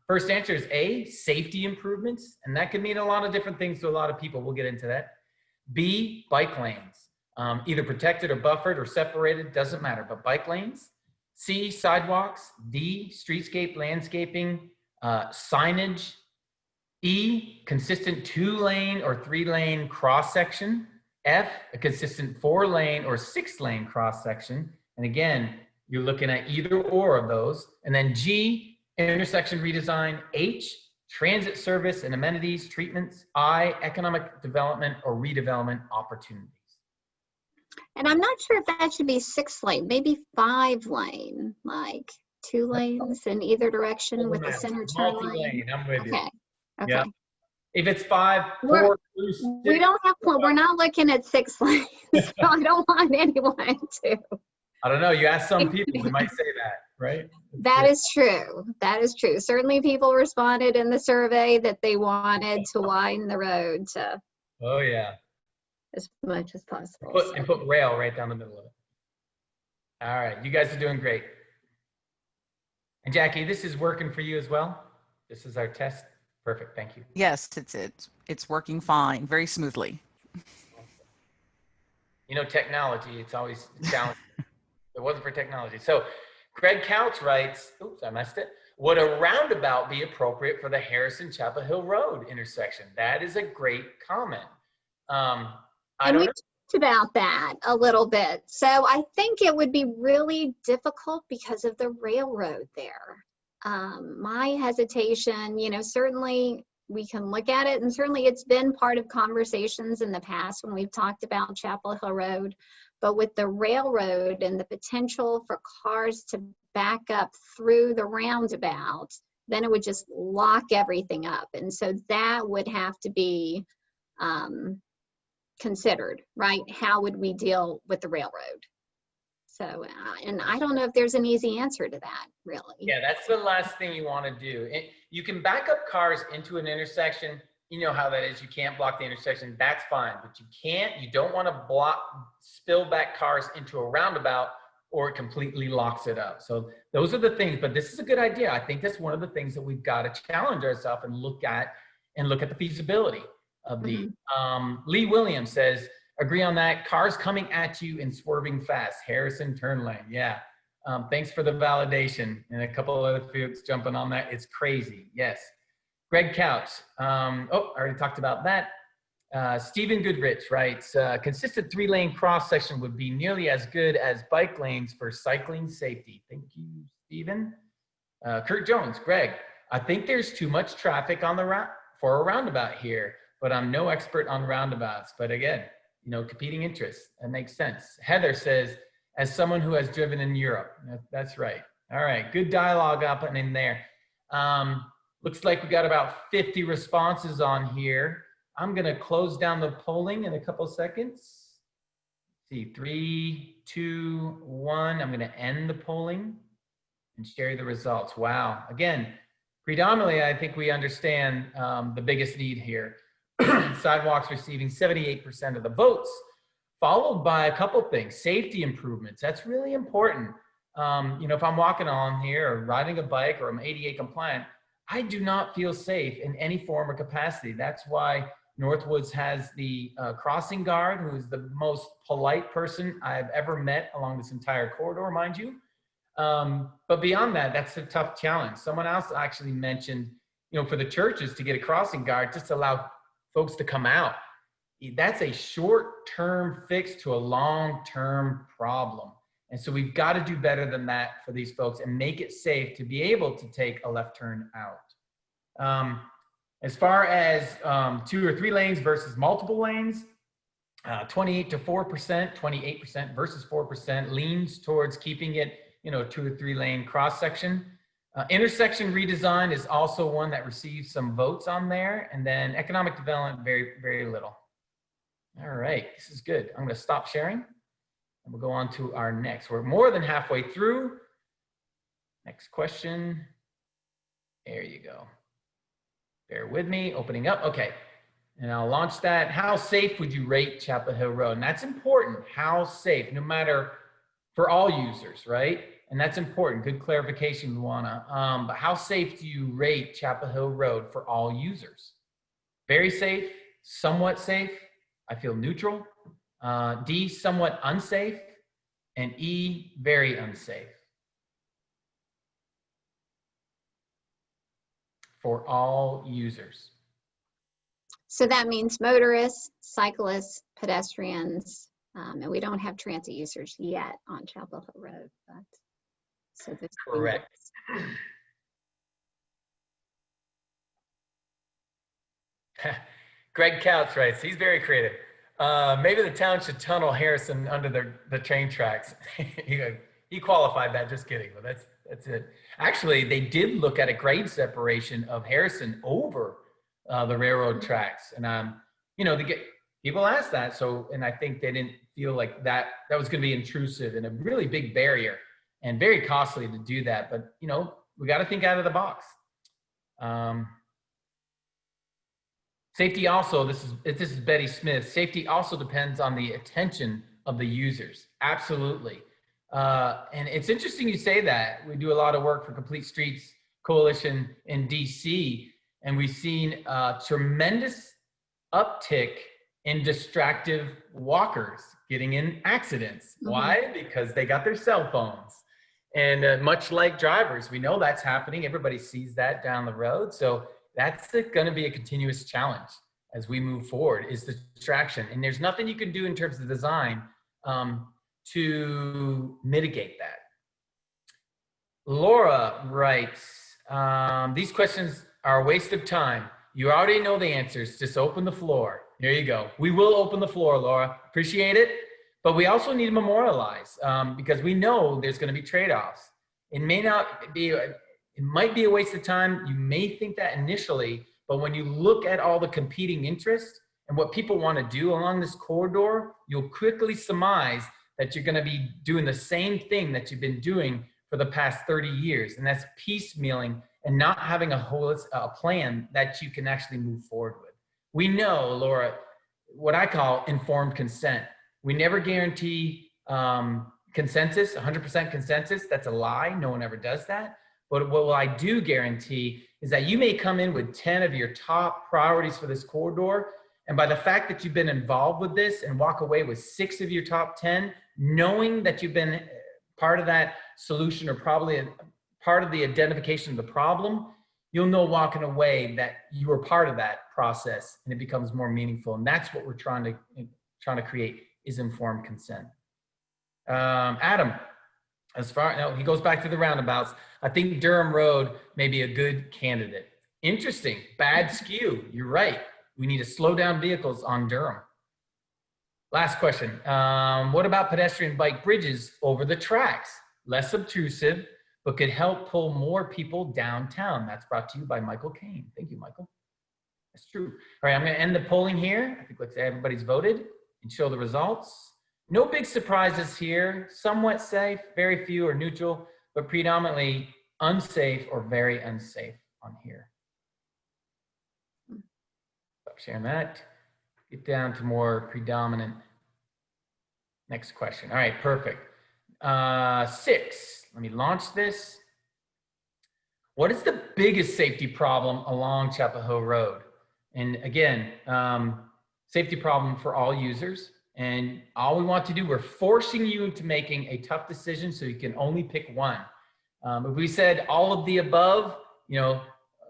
First answer is A, safety improvements. And that could mean a lot of different things to a lot of people. We'll get into that. B, bike lanes, either protected or buffered or separated, doesn't matter, but bike lanes. C, sidewalks. D, streetscape, landscaping, signage. E, consistent 2-lane or 3-lane cross section. F, a consistent 4-lane or 6-lane cross section. And again, you're looking at either or of those. And then G, intersection redesign. H, transit service and amenities, treatments. I, economic development or redevelopment opportunities. And I'm not sure if that should be 6-lane, maybe 5-lane, like 2 lanes in either direction with the center turn lane. Multi-lane, I'm with you. Okay. Okay. Yeah. If it's 5, 4, We're- 2, 6, We don't have, we're not looking at 6 lanes, so I don't want anyone to. I don't know. You ask some people, they might say that, right? That is true. That is true. Certainly people responded in the survey that they wanted to widen the road to Oh yeah. as much as possible. And put rail right down the middle of it. All right, you guys are doing great. And Jackie, this is working for you as well? This is our test. Perfect, thank you. Yes, it's working fine, very smoothly. You know, technology, it's always challenging. It wasn't for technology. So Greg Couch writes, oops, I messed it. Would a roundabout be appropriate for the Harrison Chapel Hill Road intersection? That is a great comment. I And don't we know. talked about that a little bit. So I think it would be really difficult because of the railroad there. My hesitation, you know, certainly we can look at it, and certainly it's been part of conversations in the past when we've talked about Chapel Hill Road, but with the railroad and the potential for cars to back up through the roundabout, then it would just lock everything up. And so that would have to be considered, right? How would we deal with the railroad? So, and I don't know if there's an easy answer to that, really. Yeah, that's the last thing you want to do. You can back up cars into an intersection. You know how that is. You can't block the intersection. That's fine. But you don't want to spill back cars into a roundabout, or it completely locks it up. So those are the things. But this is a good idea. I think that's one of the things that we've got to challenge ourselves and look at the feasibility of the. Lee Williams says, agree on that. Cars coming at you and swerving fast. Harrison turn lane. Yeah. Thanks for the validation. And a couple of other folks jumping on that. It's crazy. Yes. Greg Couch. I already talked about that. Stephen Goodrich writes, consistent 3-lane cross section would be nearly as good as bike lanes for cycling safety. Thank you, Stephen. Kurt Jones, Greg, I think there's too much traffic on the route for a roundabout here, but I'm no expert on roundabouts. But again, you know, competing interests, that makes sense. Heather says, as someone who has driven in Europe, that's right. All right, good dialogue up and in there. Looks like we got about 50 responses on here. I'm gonna close down the polling in a couple seconds. Let's see, 3, 2, 1. I'm gonna end the polling and share the results. Wow, again, predominantly, I think we understand the biggest need here. Sidewalks receiving 78% of the votes, followed by a couple things. Safety improvements, that's really important. You know, if I'm walking on here or riding a bike or I'm ADA compliant, I do not feel safe in any form or capacity. That's why Northwoods has the crossing guard, who is the most polite person I've ever met along this entire corridor, mind you. But beyond that, that's a tough challenge. Someone else actually mentioned, you know, for the churches to get a crossing guard, just allow folks to come out. That's a short-term fix to a long-term problem. And so we've got to do better than that for these folks and make it safe to be able to take a left turn out. As far as 2 or 3 lanes versus multiple lanes, 28% to 4%, 28% versus 4% leans towards keeping it, you know, 2 or 3 lane cross section. Intersection redesign is also one that receives some votes on there. And then economic development, very, very little. All right, this is good. I'm gonna stop sharing and we'll go on to our next. We're more than halfway through. Next question. There you go. Bear with me, opening up. Okay, and I'll launch that. How safe would you rate Chapel Hill Road? And that's important. How safe, no matter for all users, right? And that's important. Good clarification, Luana. But how safe do you rate Chapel Hill Road for all users? Very safe, somewhat safe. I feel neutral. D, somewhat unsafe. And E, very unsafe. For all users. So that means motorists, cyclists, pedestrians, and we don't have transit users yet on Chapel Hill Road. But, so this Correct. Greg Couch writes, he's very creative. Maybe the town should tunnel Harrison under the train tracks. He qualified that, just kidding, but that's it. Actually, they did look at a grade separation of Harrison over the railroad tracks. And, you know, people asked that. So, and I think they didn't feel like that was going to be intrusive and a really big barrier and very costly to do that. But, you know, we got to think out of the box. Safety also, this is Betty Smith. Safety also depends on the attention of the users. Absolutely. And it's interesting you say that. We do a lot of work for Complete Streets Coalition in DC, and we've seen a tremendous uptick in distractive walkers getting in accidents. Mm-hmm. Why? Because they got their cell phones. And much like drivers, we know that's happening. Everybody sees that down the road. So that's going to be a continuous challenge as we move forward, is the distraction. And there's nothing you can do in terms of design to mitigate that. Laura writes, these questions are a waste of time. You already know the answers. Just open the floor. There you go. We will open the floor, Laura. Appreciate it. But we also need to memorialize because we know there's going to be trade-offs. It may not be, it might be a waste of time. You may think that initially, but when you look at all the competing interests and what people want to do along this corridor, you'll quickly surmise that you're going to be doing the same thing that you've been doing for the past 30 years. And that's piecemealing and not having a plan that you can actually move forward with. We know, Laura, what I call informed consent. We never guarantee consensus, 100% consensus. That's a lie. No one ever does that. But what I do guarantee is that you may come in with 10 of your top priorities for this corridor. And by the fact that you've been involved with this and walk away with 6 of your top 10, knowing that you've been part of that solution or probably a part of the identification of the problem, you'll know walking away that you were part of that process and it becomes more meaningful. And that's what we're trying to create, is informed consent. Adam, he goes back to the roundabouts. I think Durham Road may be a good candidate. Interesting, bad skew. You're right. We need to slow down vehicles on Durham. Last question. What about pedestrian bike bridges over the tracks? Less obtrusive, but could help pull more people downtown. That's brought to you by Michael Kane. Thank you, Michael. That's true. All right, I'm going to end the polling here. I think let's say everybody's voted and show the results. No big surprises here. Somewhat safe, very few are neutral, but predominantly unsafe or very unsafe on here. Stop sharing that. Get down to more predominant. Next question. All right, perfect. 6. Let me launch this. What is the biggest safety problem along Chapel Hill Road? And again, safety problem for all users. And all we want to do, we're forcing you into making a tough decision so you can only pick one. If we said all of the above, you know,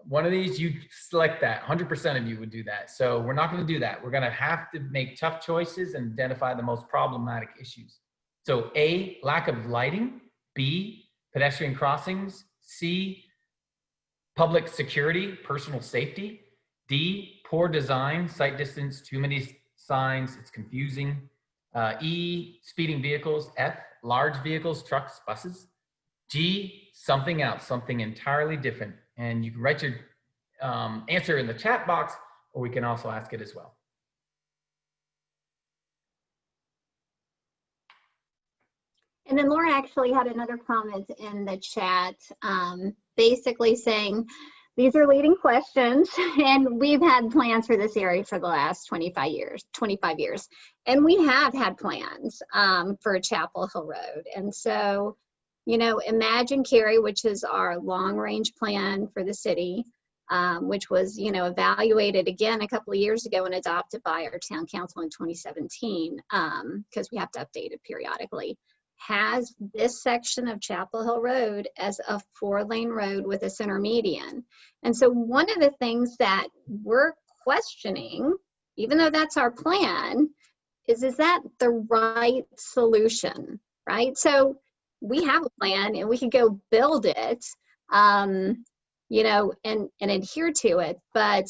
one of these, you select that. 100% of you would do that. So we're not going to do that. We're going to have to make tough choices and identify the most problematic issues. So A, lack of lighting. B, pedestrian crossings. C, public security, personal safety. D, poor design, sight distance, too many signs, it's confusing. E, speeding vehicles. F, large vehicles, trucks, buses. G, something else, something entirely different. And you can write your answer in the chat box, or we can also ask it as well. And then Laura actually had another comment in the chat, basically saying these are leading questions, and we've had plans for this area for the last 25 years. And we have had plans for Chapel Hill Road. And so, you know, imagine Cary, which is our long range plan for the city, which was, you know, evaluated again a couple of years ago and adopted by our town council in 2017, because we have to update it periodically, has this section of Chapel Hill Road as a 4-lane road with a center median. And so one of the things that we're questioning, even though that's our plan, is that the right solution, right? So we have a plan and we could go build it, you know, and adhere to it, but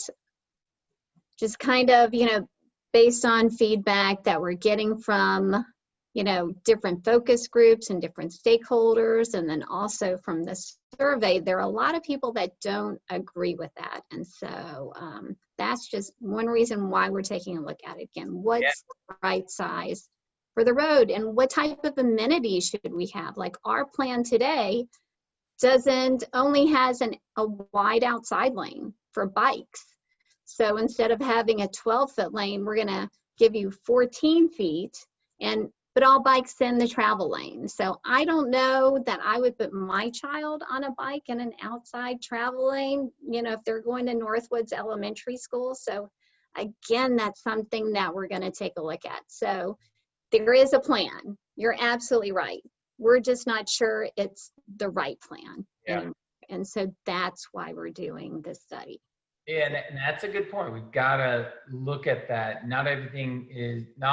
just kind of, you know, based on feedback that we're getting from, you know, different focus groups and different stakeholders, and then also from the survey, there are a lot of people that don't agree with that. And so that's just one reason why we're taking a look at it again. What's the right size for the road, and what type of amenities should we have? Like our plan today only has a wide outside lane for bikes. So instead of having a 12-foot lane, we're gonna give you 14 feet, but all bikes in the travel lane. So I don't know that I would put my child on a bike in an outside travel lane, you know, if they're going to Northwoods Elementary School. So again, that's something that we're gonna take a look at. So there is a plan. You're absolutely right. We're just not sure it's the right plan. Yeah. And so that's why we're doing this study. Yeah, and that's a good point. We've got to look at that. Not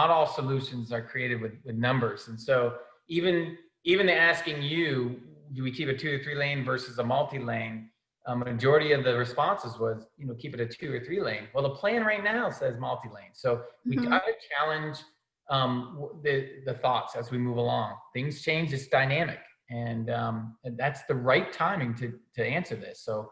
all solutions are created with numbers. And so even asking you, do we keep a 2 or 3 lane versus a multi-lane? A majority of the responses was, you know, keep it a 2 or 3 lane. Well, the plan right now says multi-lane. So we got to challenge the thoughts as we move along. Things change, it's dynamic. And that's the right timing to answer this. So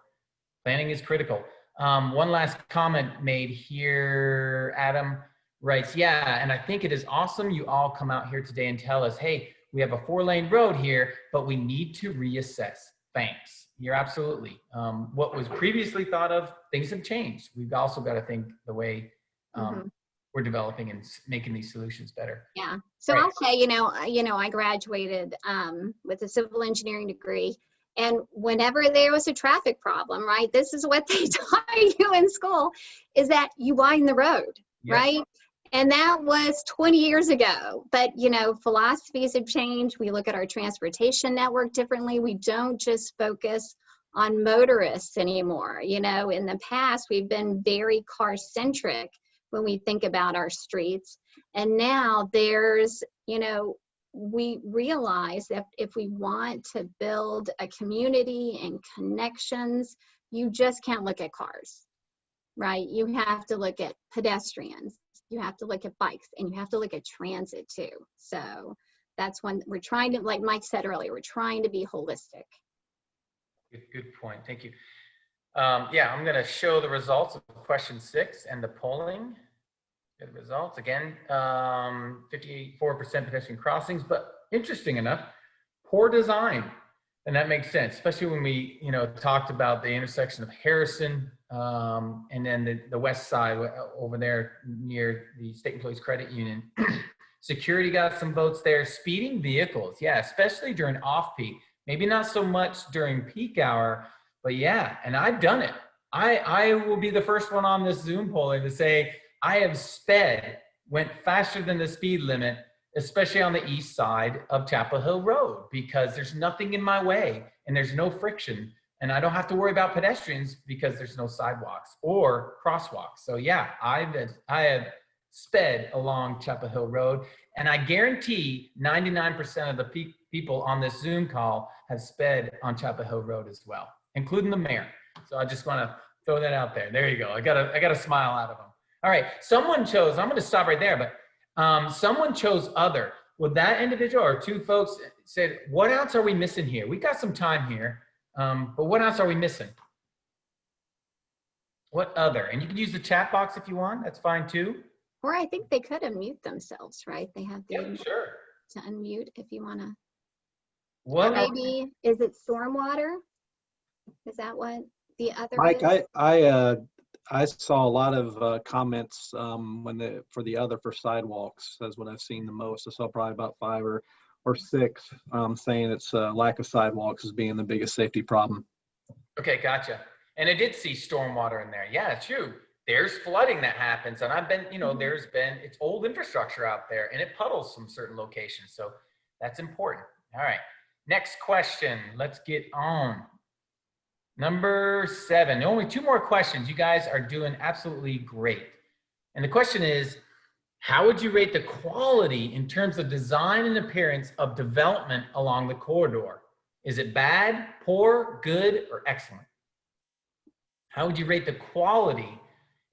planning is critical. One last comment made here. Adam writes, yeah, and I think it is awesome you all come out here today and tell us, hey, we have a 4-lane road here, but we need to reassess. Thanks. You're absolutely. What was previously thought of, things have changed. We've also got to think the way we're developing and making these solutions better. Yeah. So right. I'll say, you know, I graduated with a civil engineering degree. And whenever there was a traffic problem, right, this is what they taught you in school, is that you widen the road, right? And that was 20 years ago. But, you know, philosophies have changed. We look at our transportation network differently. We don't just focus on motorists anymore. You know, in the past, we've been very car-centric when we think about our streets. And now there's, you know, we realize that if we want to build a community and connections, you just can't look at cars, right? You have to look at pedestrians, you have to look at bikes, and you have to look at transit too. So that's when we're trying to, like Mike said earlier, we're trying to be holistic. Good point. Thank you. Yeah, I'm going to show the results of question 6 and the polling. Good results again. 54% pedestrian crossings, but interesting enough, poor design, and that makes sense, especially when we, you know, talked about the intersection of Harrison and then the west side over there near the State Employees Credit Union. Security got some votes there. Speeding vehicles, yeah, especially during off-peak. Maybe not so much during peak hour, but yeah, and I've done it. I will be the first one on this Zoom polling to say I have went faster than the speed limit, especially on the east side of Chapel Hill Road, because there's nothing in my way and there's no friction, and I don't have to worry about pedestrians because there's no sidewalks or crosswalks. So yeah, I have sped along Chapel Hill Road, and I guarantee 99% of the people on this Zoom call have sped on Chapel Hill Road as well, including the mayor. So I just want to throw that out there. There you go. I got a smile out of them. All right, someone chose, I'm going to stop right there, but someone chose other. Would that individual or 2 folks said, what else are we missing here? We got some time here, but what else are we missing? What other? And you can use the chat box if you want. That's fine too. Or I think they could unmute themselves, right? They have the sure. to unmute if you want to. What? Or maybe, is it stormwater? Is that what? the other Mike, is? I saw a lot of comments for sidewalks. That's what I've seen the most. I saw probably about 5 or 6 saying it's lack of sidewalks as being the biggest safety problem. Okay, gotcha. And I did see stormwater in there. Yeah, true. There's flooding that happens, and I've been, it's old infrastructure out there, and it puddles from certain locations. So that's important. All right. Next question. Let's get on. Number 7. Only 2 more questions. You guys are doing absolutely great. And the question is, how would you rate the quality in terms of design and appearance of development along the corridor? Is it bad, poor, good, or excellent? How would you rate the quality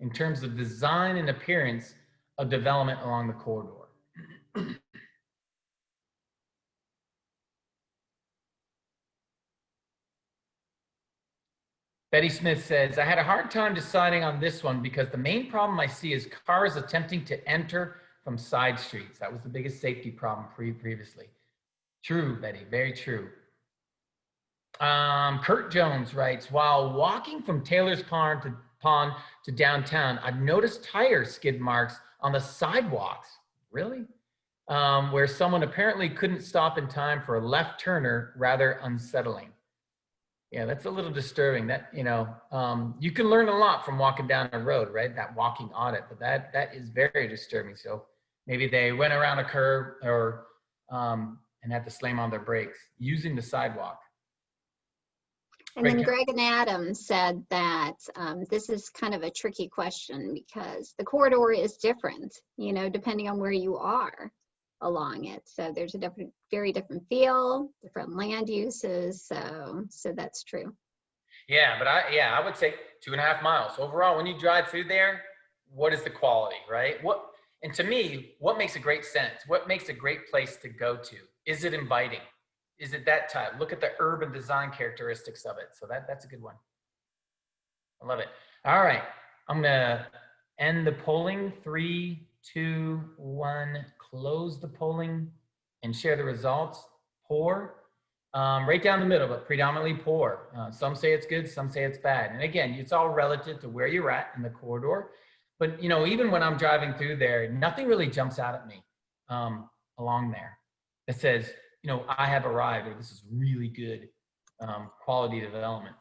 in terms of design and appearance of development along the corridor? Betty Smith says, I had a hard time deciding on this one because the main problem I see is cars attempting to enter from side streets. That was the biggest safety problem previously. True, Betty, very true. Kurt Jones writes, while walking from Taylor's Pond to downtown, I've noticed tire skid marks on the sidewalks. Really? Where someone apparently couldn't stop in time for a left turner, rather unsettling. Yeah, that's a little disturbing. That, you can learn a lot from walking down a road, right? That walking audit, but that is very disturbing. So maybe they went around a curve or and had to slam on their brakes using the sidewalk. And then Greg and Adam said that this is kind of a tricky question because the corridor is different, depending on where you are along it. So there's a very different feel, different land uses. So that's true. Yeah, but I would say 2.5 miles overall. When you drive through there, what is the quality, right? And to me, what makes a great sense? What makes a great place to go to? Is it inviting? Is it that type? Look at the urban design characteristics of it. So that's a good one. I love it. All right, I'm gonna end the polling. 3, 2, 1. Close the polling and share the results. Poor, right down the middle, but predominantly poor. Some say it's good, some say it's bad. And again, it's all relative to where you're at in the corridor. But even when I'm driving through there, nothing really jumps out at me along there that says, I have arrived, or this is really good quality development.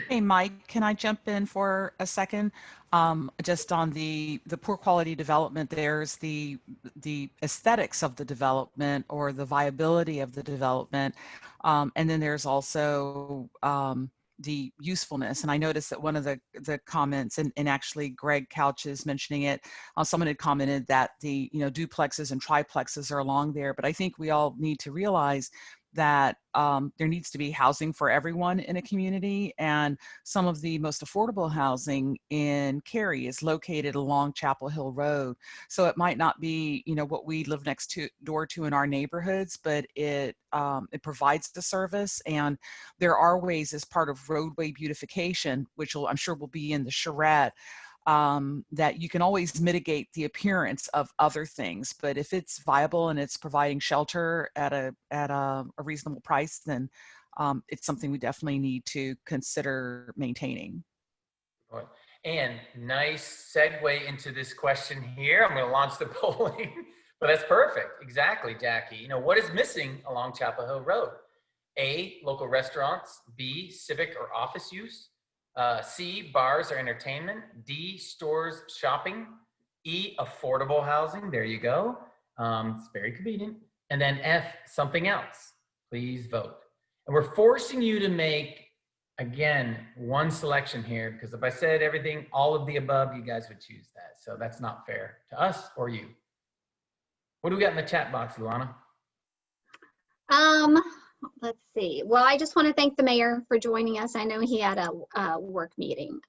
Hey, Mike, can I jump in for a second? Just on the poor quality development, there's the aesthetics of the development or the viability of the development. And then there's also the usefulness. And I noticed that one of the comments, and actually Greg Couch is mentioning it, someone had commented that the duplexes and triplexes are along there. But I think we all need to realize that there needs to be housing for everyone in a community, and some of the most affordable housing in Cary is located along Chapel Hill Road. So it might not be what we live next door to in our neighborhoods, but it provides the service, and there are ways as part of roadway beautification, which I'm sure will be in the charrette, that you can always mitigate the appearance of other things. But if it's viable and it's providing shelter at a reasonable price, then it's something we definitely need to consider maintaining. And nice segue into this question here. I'm going to launch the polling, but that's perfect. Exactly, Jackie. What is missing along Chapel Hill Road? A, local restaurants. B, civic or office use. C, bars or entertainment. D, stores, shopping. E, affordable housing. There you go. It's very convenient. And then F, something else. Please vote. And we're forcing you to make, again, one selection here, because if I said everything, all of the above, you guys would choose that. So that's not fair to us or you. What do we got in the chat box, Luana? Let's see. Well, I just want to thank the mayor for joining us. I know he had a work meeting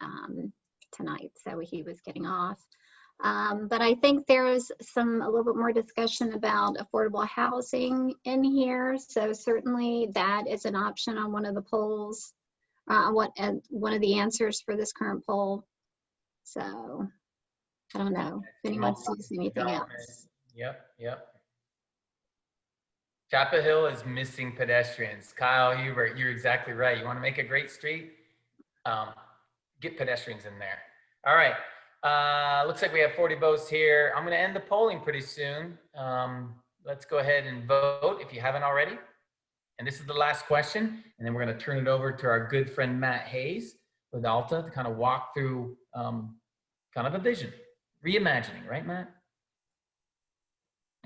tonight, so he was getting off. But I think there was a little bit more discussion about affordable housing in here. So certainly that is an option on one of the polls, one of the answers for this current poll. So I don't know if anyone sees anything else. Yep. Chapel Hill is missing pedestrians. Kyle Hubert, you're exactly right. You want to make a great street? get pedestrians in there. All right. Looks like we have 40 votes here. I'm going to end the polling pretty soon. Let's go ahead and vote if you haven't already. And this is the last question. And then we're going to turn it over to our good friend Matt Hayes with Alta to kind of walk through kind of a vision, reimagining, right, Matt?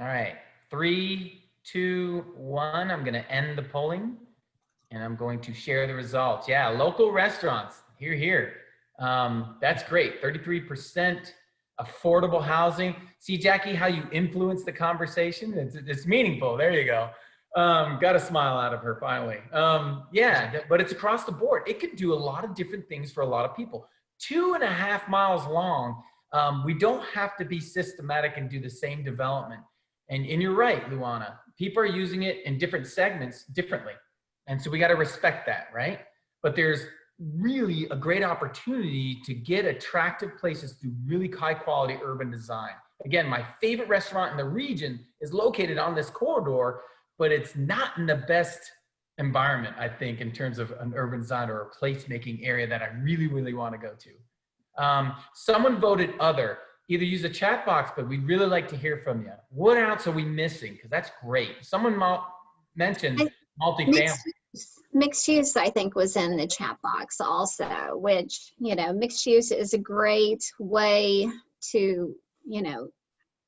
All right. 3, 2, 1. I'm going to end the polling. And I'm going to share the results. Yeah, local restaurants, here. That's great, 33% affordable housing. See, Jackie, how you influence the conversation? It's meaningful, there you go. Got a smile out of her finally. Yeah, but it's across the board. It can do a lot of different things for a lot of people. 2.5 miles long. We don't have to be systematic and do the same development. And you're right, Luana, people are using it in different segments differently. And so we got to respect that, right? But there's really a great opportunity to get attractive places through really high quality urban design. Again, my favorite restaurant in the region is located on this corridor, but it's not in the best environment, I think, in terms of an urban design or a placemaking area that I really, really want to go to. Someone voted other. Either use the chat box, but we'd really like to hear from you. What else are we missing? Because that's great. Someone mentioned multifamily. Mixed use, I think, was in the chat box also, which, mixed use is a great way to,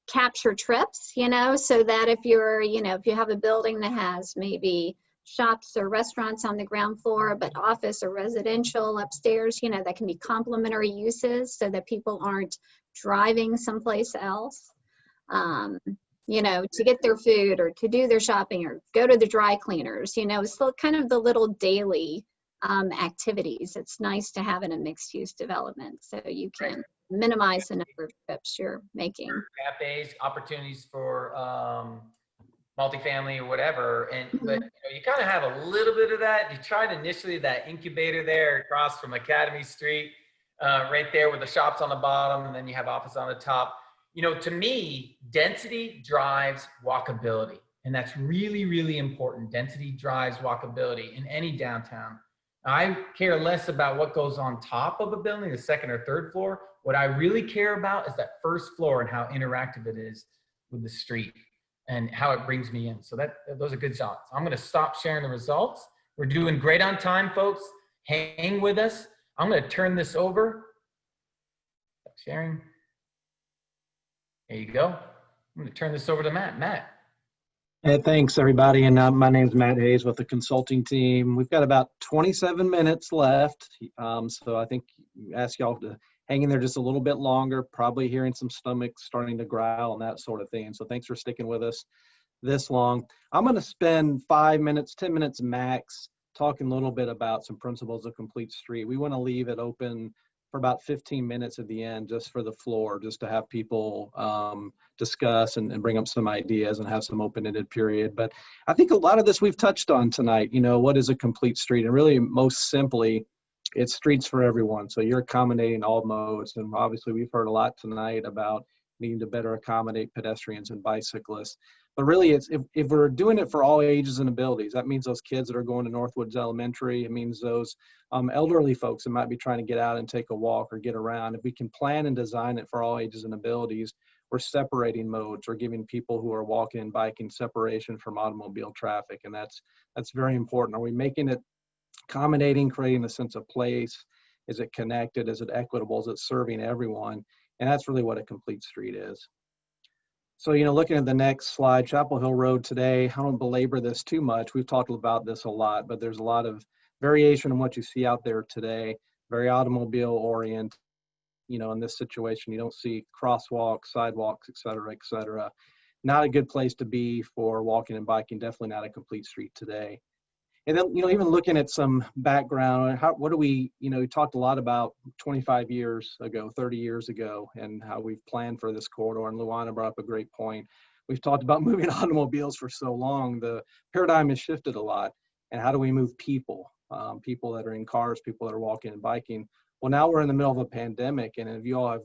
capture trips, so that if you're, if you have a building that has maybe shops or restaurants on the ground floor, but office or residential upstairs, that can be complementary uses so that people aren't driving someplace else. To get their food or to do their shopping or go to the dry cleaners, still kind of the little daily activities. It's nice to have in a mixed use development so you can minimize the number of trips you're making. Cafes, opportunities for multifamily or whatever. But you kind of have a little bit of that. You tried initially that incubator there across from Academy Street, right there with the shops on the bottom, and then you have office on the top. To me, density drives walkability, and that's really, really important. Density drives walkability in any downtown. I care less about what goes on top of a building, the second or third floor. What I really care about is that first floor and how interactive it is with the street and how it brings me in. So those are good shots. I'm going to stop sharing the results. We're doing great on time, folks. Hang with us. I'm going to turn this over. Stop sharing. There you go. I'm going to turn this over to Matt. Matt. Hey, thanks, everybody. And my name's Matt Hayes with the consulting team. We've got about 27 minutes left. So I think ask y'all to hang in there just a little bit longer, probably hearing some stomachs starting to growl and that sort of thing. So thanks for sticking with us this long. I'm going to spend 5 minutes, 10 minutes max, talking a little bit about some principles of complete street. We want to leave it open for about 15 minutes at the end, just for the floor, just to have people discuss and bring up some ideas and have some open-ended period. But I think a lot of this we've touched on tonight. What is a complete street? And really, most simply, it's streets for everyone. So you're accommodating all modes. And obviously, we've heard a lot tonight about needing to better accommodate pedestrians and bicyclists. But really, it's if we're doing it for all ages and abilities, that means those kids that are going to Northwoods Elementary. It means those elderly folks that might be trying to get out and take a walk or get around. If we can plan and design it for all ages and abilities, we're separating modes. We're giving people who are walking and biking separation from automobile traffic, and that's very important. Are we making it accommodating, creating a sense of place? Is it connected? Is it equitable? Is it serving everyone? And that's really what a complete street is. So, looking at the next slide, Chapel Hill Road today, I don't belabor this too much. We've talked about this a lot, but there's a lot of variation in what you see out there today, very automobile oriented. In this situation, you don't see crosswalks, sidewalks, et cetera, et cetera. Not a good place to be for walking and biking, definitely not a complete street today. And then, even looking at some background, we talked a lot about 25 years ago, 30 years ago, and how we've planned for this corridor. And Luana brought up a great point. We've talked about moving automobiles for so long. The paradigm has shifted a lot. And how do we move people? People that are in cars, people that are walking and biking. Well, now we're in the middle of a pandemic. And if you all have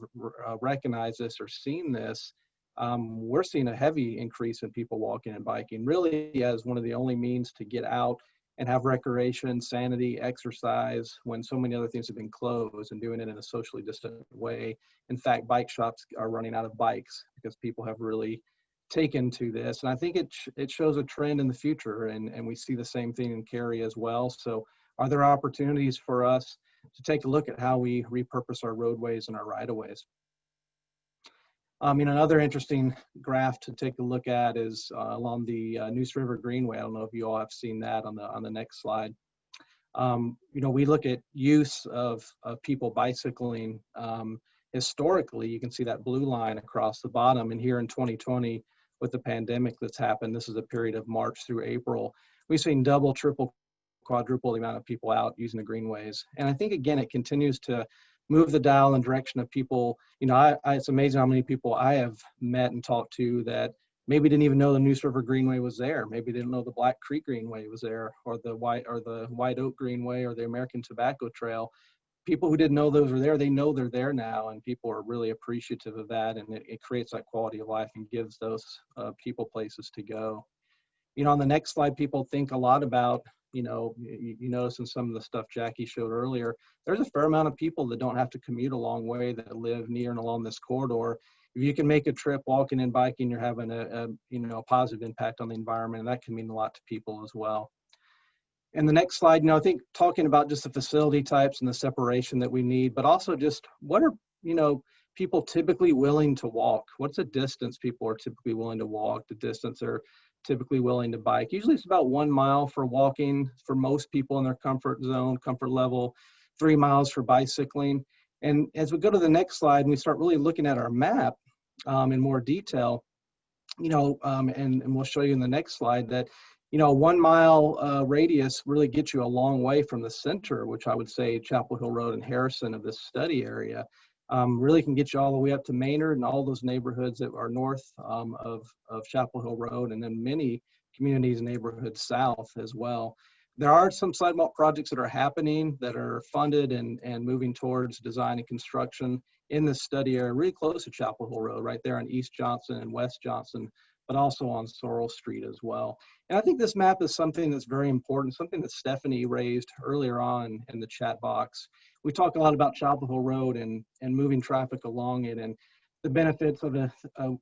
recognized this or seen this, we're seeing a heavy increase in people walking and biking, really as one of the only means to get out and have recreation, sanity, exercise when so many other things have been closed, and doing it in a socially distant way. In fact, bike shops are running out of bikes because people have really taken to this. And I think it shows a trend in the future, and we see the same thing in Cary as well. So are there opportunities for us to take a look at how we repurpose our roadways and our right-of-ways? Another interesting graph to take a look at is along the Neuse River Greenway. I don't know if you all have seen that on the next slide. We look at use of people bicycling. Historically, you can see that blue line across the bottom, and here in 2020, with the pandemic that's happened, this is a period of March through April, we've seen double, triple, quadruple the amount of people out using the greenways. And I think, again, it continues to move the dial in direction of people. It's amazing how many people I have met and talked to that maybe didn't even know the Neuse River Greenway was there. Maybe didn't know the Black Creek Greenway was there, or the White Oak Greenway, or the American Tobacco Trail. People who didn't know those were there, they know they're there now, and people are really appreciative of that, and it creates that quality of life and gives those people places to go. On the next slide, people think a lot about, you notice in some of the stuff Jackie showed earlier, there's a fair amount of people that don't have to commute a long way that live near and along this corridor. If you can make a trip walking and biking, you're having a positive impact on the environment, and that can mean a lot to people as well. And the next slide, I think talking about just the facility types and the separation that we need, but also just what are, people typically willing to walk? What's the distance people are typically willing to walk, the distance they're typically willing to bike? Usually it's about 1 mile for walking for most people in their comfort zone, comfort level, 3 miles for bicycling. And as we go to the next slide and we start really looking at our map in more detail, and we'll show you in the next slide that, 1 mile radius really gets you a long way from the center, which I would say Chapel Hill Road and Harrison of this study area. Really can get you all the way up to Maynard and all those neighborhoods that are north of Chapel Hill Road, and then many communities and neighborhoods south as well. There are some sidewalk projects that are happening that are funded and moving towards design and construction in this study area, really close to Chapel Hill Road, right there on East Johnson and West Johnson, but also on Sorrel Street as well. And I think this map is something that's very important, something that Stephanie raised earlier on in the chat box. We talk a lot about Chapel Hill Road and moving traffic along it, and the benefits of a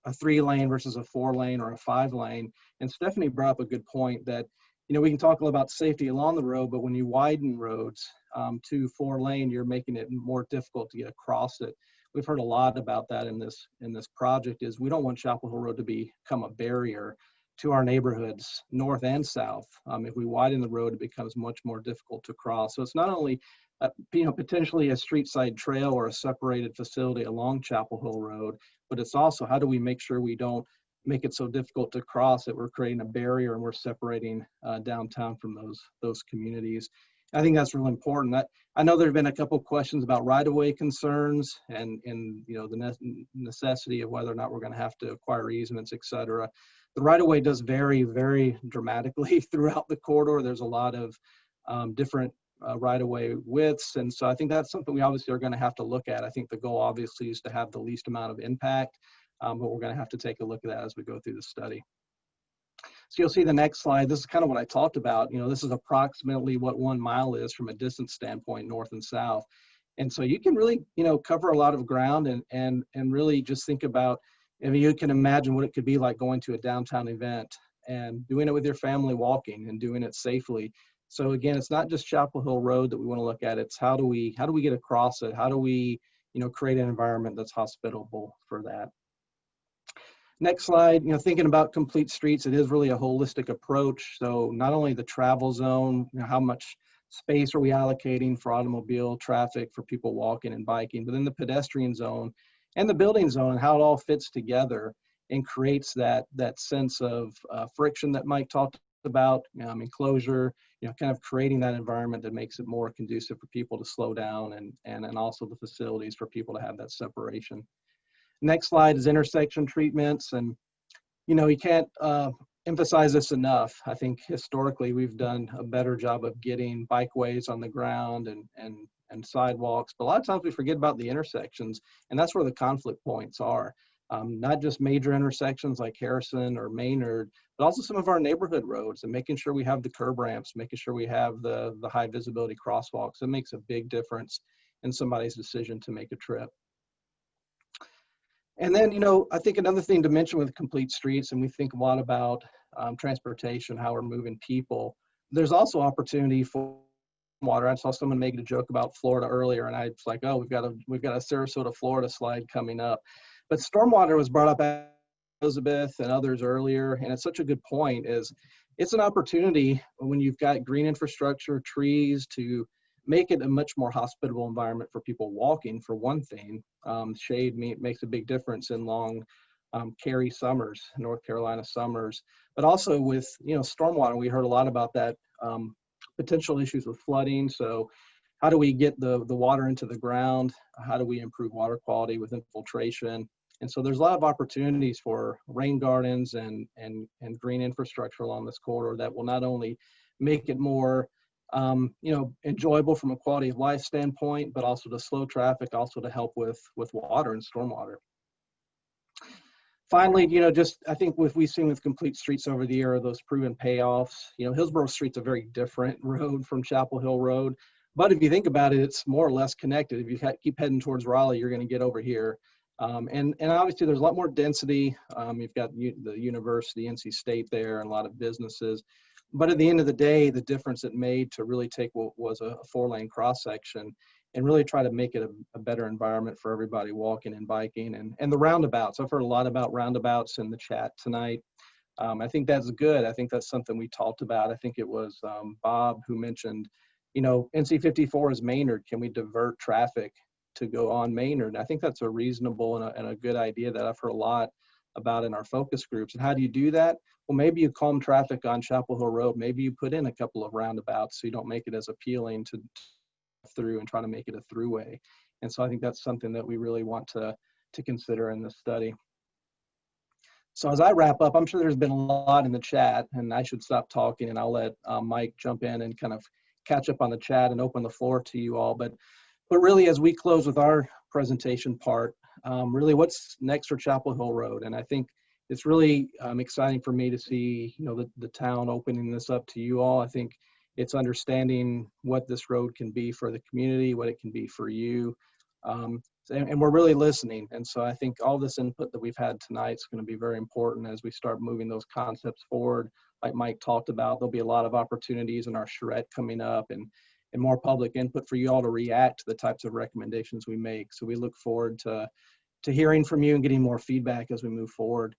3-lane versus a 4-lane or a 5-lane. And Stephanie brought up a good point that, we can talk a lot about safety along the road, but when you widen roads to 4-lane, you're making it more difficult to get across it. We've heard a lot about that in this project. Is we don't want Chapel Hill Road to become a barrier to our neighborhoods north and south. If we widen the road, it becomes much more difficult to cross. So it's not only potentially a street side trail or a separated facility along Chapel Hill Road, but it's also how do we make sure we don't make it so difficult to cross that we're creating a barrier and we're separating downtown from those communities. I think that's really important. I know there have been a couple of questions about right-of-way concerns and the necessity of whether or not we're going to have to acquire easements, et cetera. The right-of-way does vary very dramatically throughout the corridor. There's a lot of different right-of-way widths, and so I think that's something we obviously are going to have to look at. I think the goal obviously is to have the least amount of impact, but we're going to have to take a look at that as we go through the study. So you'll see the next slide. This is kind of what I talked about. This is approximately what 1 mile is from a distance standpoint, north and south. And so you can really, cover a lot of ground and really just think about, you can imagine what it could be like going to a downtown event and doing it with your family, walking and doing it safely. So again, it's not just Chapel Hill Road that we want to look at. It's how do we get across it? How do we, create an environment that's hospitable for that? Next slide, thinking about complete streets, it is really a holistic approach. So not only the travel zone, how much space are we allocating for automobile traffic, for people walking and biking, but then the pedestrian zone and the building zone and how it all fits together and creates that sense of friction that Mike talked about, enclosure, kind of creating that environment that makes it more conducive for people to slow down and also the facilities for people to have that separation. Next slide is intersection treatments, and you can't emphasize this enough. I think historically we've done a better job of getting bikeways on the ground and sidewalks, but a lot of times we forget about the intersections, and that's where the conflict points are. not just major intersections like Harrison or Maynard, but also some of our neighborhood roads, and making sure we have the curb ramps, making sure we have the high visibility crosswalks. It makes a big difference in somebody's decision to make a trip. And then, you know, I think another thing to mention with complete streets, and we think a lot about transportation, how we're moving people, there's also opportunity for water. I saw someone making a joke about Florida earlier, and I was like, oh, we've got a Sarasota, Florida slide coming up. But stormwater was brought up by Elizabeth and others earlier, and it's such a good point. It's an opportunity when you've got green infrastructure, trees, to make it a much more hospitable environment for people walking, for one thing. Shade makes a big difference in long Cary summers, North Carolina summers, but also with, you know, stormwater. We heard a lot about that, potential issues with flooding. So how do we get the water into the ground? How do we improve water quality with infiltration? And so there's a lot of opportunities for rain gardens and green infrastructure along this corridor that will not only make it more you know, enjoyable from a quality of life standpoint, but also to slow traffic, also to help with water and stormwater. Finally, you know, just I think what we've seen with complete streets over the year are those proven payoffs. You know, Hillsborough Street's a very different road from Chapel Hill Road, but if you think about it, it's more or less connected. If you keep heading towards Raleigh, you're going to get over here. And obviously there's a lot more density. You've got the university, NC State there, and a lot of businesses. But at the end of the day, the difference it made to really take what was a 4-lane cross section and really try to make it a better environment for everybody walking and biking, and the roundabouts. I've heard a lot about roundabouts in the chat tonight. I think that's good. I think that's something we talked about. I think it was Bob who mentioned, you know, NC 54 is Maynard. Can we divert traffic to go on Maynard? And I think that's a reasonable and a good idea that I've heard a lot about in our focus groups. And how do you do that? Well, maybe you calm traffic on Chapel Hill Road. Maybe you put in a couple of roundabouts so you don't make it as appealing to through and try to make it a throughway. And so I think that's something that we really want to consider in this study. So as I wrap up, I'm sure there's been a lot in the chat, and I should stop talking and I'll let Mike jump in and kind of catch up on the chat and open the floor to you all. But really, as we close with our presentation part, really what's next for Chapel Hill Road? And I think it's really exciting for me to see, you know, the town opening this up to you all. I think it's understanding what this road can be for the community, what it can be for you. And we're really listening. And so I think all this input that we've had tonight is going to be very important as we start moving those concepts forward. Like Mike talked about, there'll be a lot of opportunities in our charrette coming up, and more public input for you all to react to the types of recommendations we make. So we look forward to hearing from you and getting more feedback as we move forward.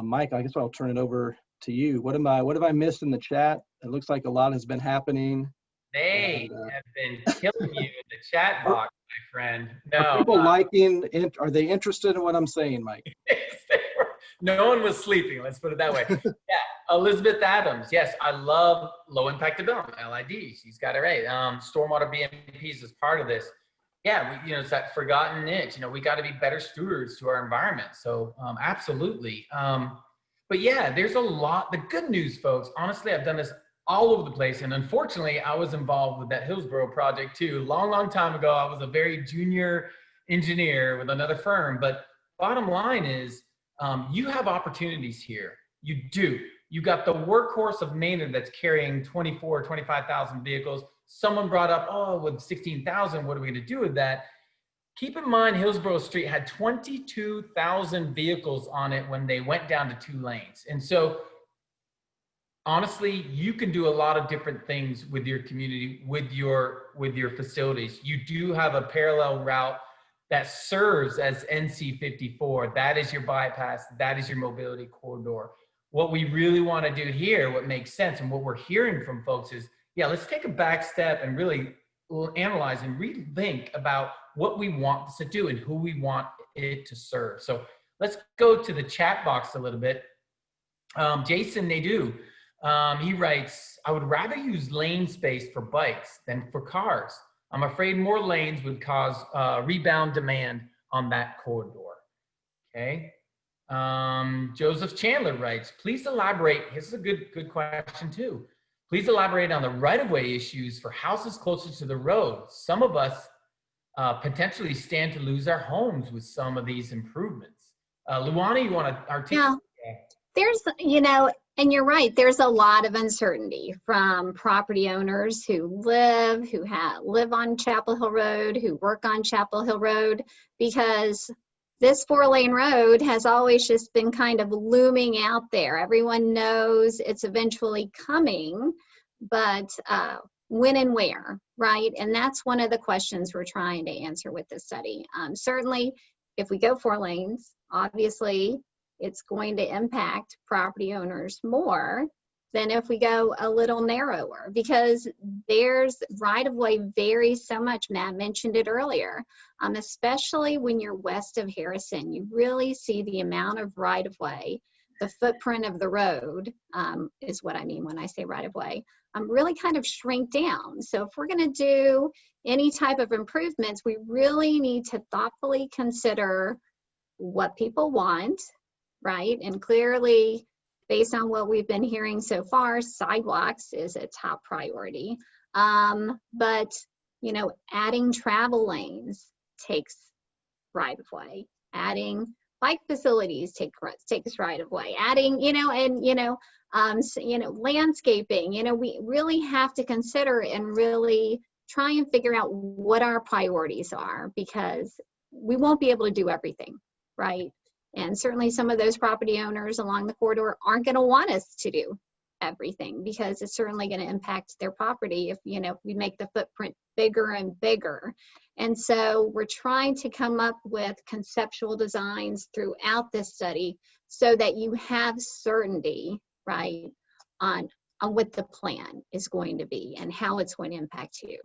Mike, I guess I'll turn it over to you. What have I missed in the chat? It looks like a lot has been happening. They have been killing you in the chat box, my friend. No, are people liking? Are they interested in what I'm saying, Mike? No one was sleeping. Let's put it that way. Yeah, Elizabeth Adams. Yes, I love low impact development, LID. She's got it right. Stormwater BMPs is part of this. Yeah, you know, it's that forgotten niche. You know, we got to be better stewards to our environment. So absolutely. But yeah, there's a lot. The good news, folks, honestly, I've done this all over the place. And unfortunately, I was involved with that Hillsborough project too. Long time ago, I was a very junior engineer with another firm. But bottom line is, you have opportunities here. You do. You got the workhorse of Maynard that's carrying 25,000 vehicles. Someone brought up, oh, with 16,000, what are we going to do with that? Keep in mind, Hillsborough Street had 22,000 vehicles on it when they went down to 2 lanes. And so, honestly, you can do a lot of different things with your community, with your facilities. You do have a parallel route that serves as NC 54. That is your bypass. That is your mobility corridor. What we really want to do here, what makes sense, and what we're hearing from folks is, yeah, let's take a back step and really analyze and rethink about what we want this to do and who we want it to serve. So let's go to the chat box a little bit. Jason Nadeau, he writes, I would rather use lane space for bikes than for cars. I'm afraid more lanes would cause rebound demand on that corridor. Okay. Joseph Chandler writes, please elaborate. This is a good question too. Please elaborate on the right-of-way issues for houses closer to the road. Some of us potentially stand to lose our homes with some of these improvements. Luana, you want to articulate? Yeah. There's, you know, and you're right, there's a lot of uncertainty from property owners who live on Chapel Hill Road, who work on Chapel Hill Road, because this 4-lane road has always just been kind of looming out there. Everyone knows it's eventually coming, but when and where, right? And that's one of the questions we're trying to answer with this study. Certainly, if we go 4 lanes, obviously, it's going to impact property owners more than if we go a little narrower, because there's right-of-way varies so much. Matt mentioned it earlier, especially when you're west of Harrison. You really see the amount of right-of-way, the footprint of the road is what I mean when I say right-of-way, really kind of shrink down. So if we're going to do any type of improvements, we really need to thoughtfully consider what people want, right? And clearly, based on what we've been hearing so far, sidewalks is a top priority. But, you know, adding travel lanes takes right of way. Adding bike facilities takes right of way. Adding, you know, and, you know, landscaping, you know, we really have to consider and really try and figure out what our priorities are, because we won't be able to do everything, right? And certainly some of those property owners along the corridor aren't going to want us to do everything, because it's certainly going to impact their property if, you know, we make the footprint bigger and bigger. And so we're trying to come up with conceptual designs throughout this study so that you have certainty, right, on what the plan is going to be and how it's going to impact you.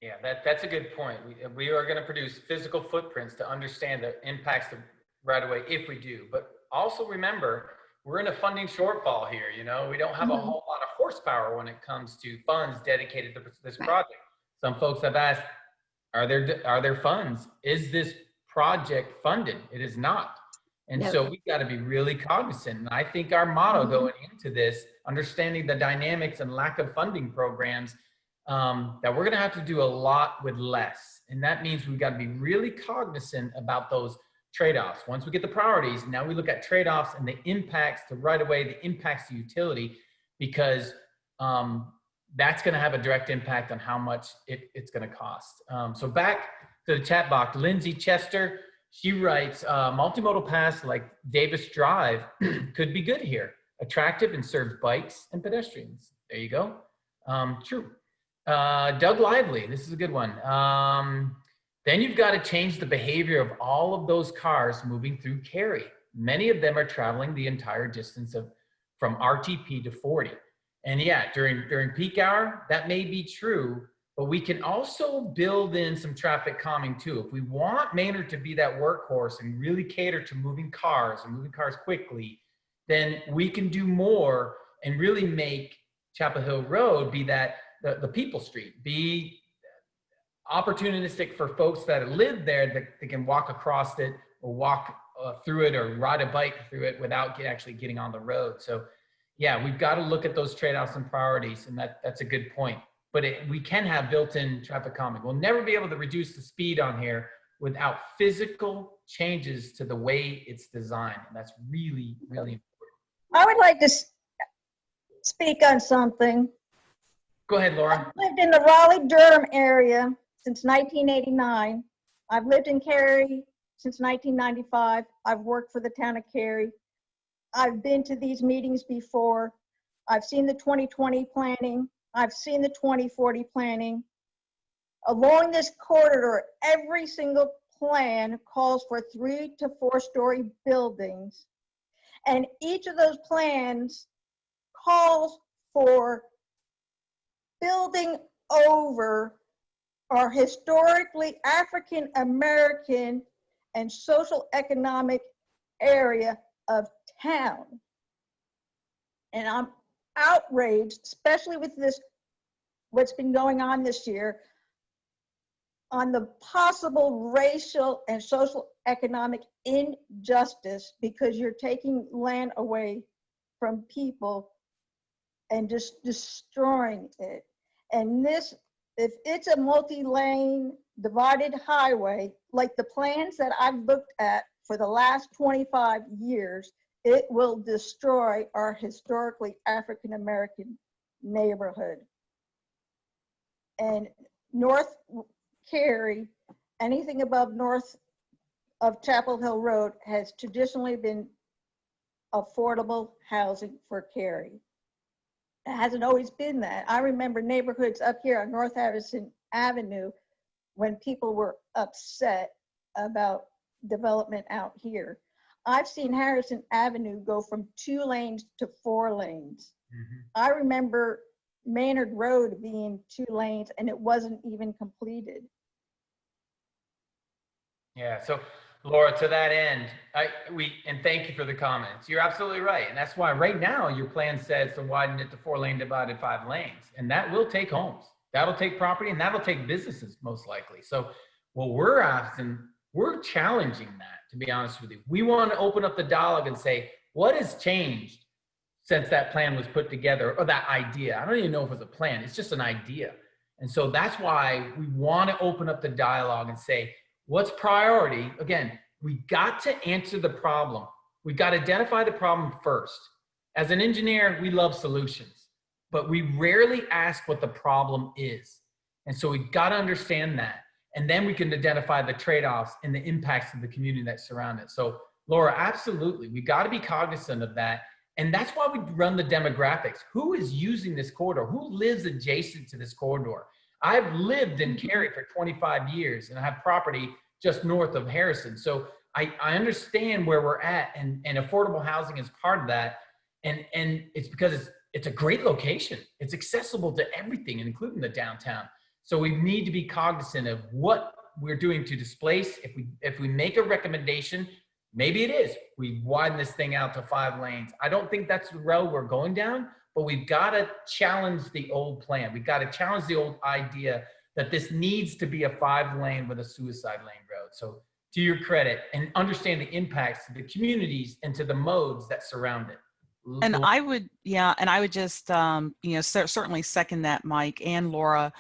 Yeah, that's a good point. We are going to produce physical footprints to understand the impacts of right away if we do. But also remember, we're in a funding shortfall here. You know, we don't have a whole lot of horsepower when it comes to funds dedicated to this project. Some folks have asked, are there funds? Is this project funded? It is not. And so we've got to be really cognizant. And I think our motto going into this, understanding the dynamics and lack of funding programs, that we're going to have to do a lot with less. And that means we've got to be really cognizant about those trade-offs. Once we get the priorities, now we look at trade-offs and the impacts to right away, the impacts to utility, because that's going to have a direct impact on how much it's going to cost. So back to the chat box, Lindsay Chester, she writes, multimodal paths like Davis Drive could be good here. Attractive and serves bikes and pedestrians. There you go. True. Doug Lively, this is a good one. Then you've got to change the behavior of all of those cars moving through Cary. Many of them are traveling the entire distance from RTP to 40. And yeah, during peak hour, that may be true, but we can also build in some traffic calming too. If we want Maynard to be that workhorse and really cater to moving cars and moving cars quickly, then we can do more and really make Chapel Hill Road be that the people street, be opportunistic for folks that live there, that they can walk across it or walk through it or ride a bike through it without actually getting on the road. So yeah, we've got to look at those trade-offs and priorities, and that's a good point. But we can have built-in traffic calming. We'll never be able to reduce the speed on here without physical changes to the way it's designed. And that's really, really important. I would like to speak on something. Go ahead, Laura. I've lived in the Raleigh-Durham area since 1989. I've lived in Cary since 1995. I've worked for the town of Cary. I've been to these meetings before. I've seen the 2020 planning. I've seen the 2040 planning. Along this corridor, every single plan calls for 3 to 4 story buildings. And each of those plans calls for building over our historically African American and social economic area of town. And I'm outraged, especially with this, what's been going on this year, on the possible racial and social economic injustice, because you're taking land away from people and just destroying it. And this, if it's a multi-lane divided highway, like the plans that I've looked at for the last 25 years, it will destroy our historically African American neighborhood. And North Cary, anything above north of Chapel Hill Road has traditionally been affordable housing for Cary. It hasn't always been that. I remember neighborhoods up here on North Harrison Avenue when people were upset about development out here. I've seen Harrison Avenue go from 2 lanes to 4 lanes. I remember Maynard Road being 2 lanes and it wasn't even completed. Yeah, so Laura, to that end, and thank you for the comments. You're absolutely right. And that's why right now your plan says to widen it to 4-lane divided 5 lanes. And that will take homes. That'll take property and that'll take businesses most likely. So what we're asking, we're challenging that, to be honest with you. We want to open up the dialogue and say, what has changed since that plan was put together, or that idea? I don't even know if it's a plan, it's just an idea. And so that's why we want to open up the dialogue and say, what's priority? Again, we got to answer the problem. We got to identify the problem first. As an engineer, we love solutions, but we rarely ask what the problem is. And so we got to understand that. And then we can identify the trade-offs and the impacts of the community that surround it. So Laura, absolutely. We got to be cognizant of that. And that's why we run the demographics. Who is using this corridor? Who lives adjacent to this corridor? I've lived in Cary for 25 years and I have property just north of Harrison. So I understand where we're at, and affordable housing is part of that. And it's because it's a great location. It's accessible to everything, including the downtown. So we need to be cognizant of what we're doing to displace. If we make a recommendation, maybe it is, we widen this thing out to 5 lanes. I don't think that's the road we're going down, but we've got to challenge the old plan. We've got to challenge the old idea that this needs to be a 5-lane with a suicide lane road. So to your credit, and understand the impacts to the communities and to the modes that surround it. And I would, and I would just, certainly second that, Mike and Laura.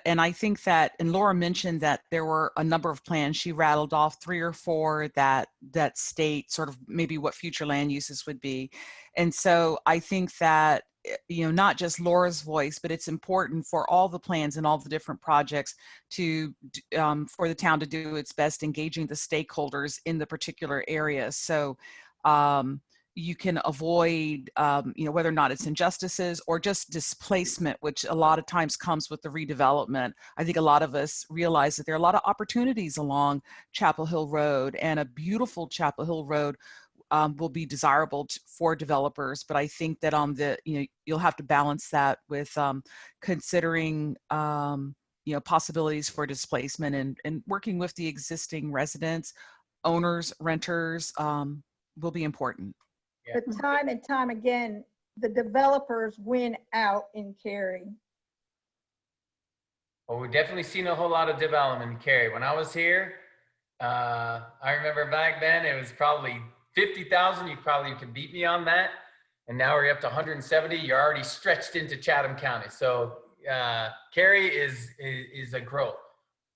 And I think that, and Laura mentioned that there were a number of plans. She rattled off 3 or 4 that state sort of maybe what future land uses would be. And so I think that, not just Laura's voice, but it's important for all the plans and all the different projects to, for the town to do its best engaging the stakeholders in the particular area. So, you can avoid, whether or not it's injustices or just displacement, which a lot of times comes with the redevelopment. I think a lot of us realize that there are a lot of opportunities along Chapel Hill Road, and a beautiful Chapel Hill Road will be desirable for developers. But I think that you'll have to balance that with considering, possibilities for displacement, and working with the existing residents, owners, renters will be important. Yeah. But time and time again, the developers win out in Cary. Well, we've definitely seen a whole lot of development in Cary. When I was here, I remember back then it was probably 50,000. You could beat me on that. And now we're up to 170. You're already stretched into Chatham County. So Cary is a growth.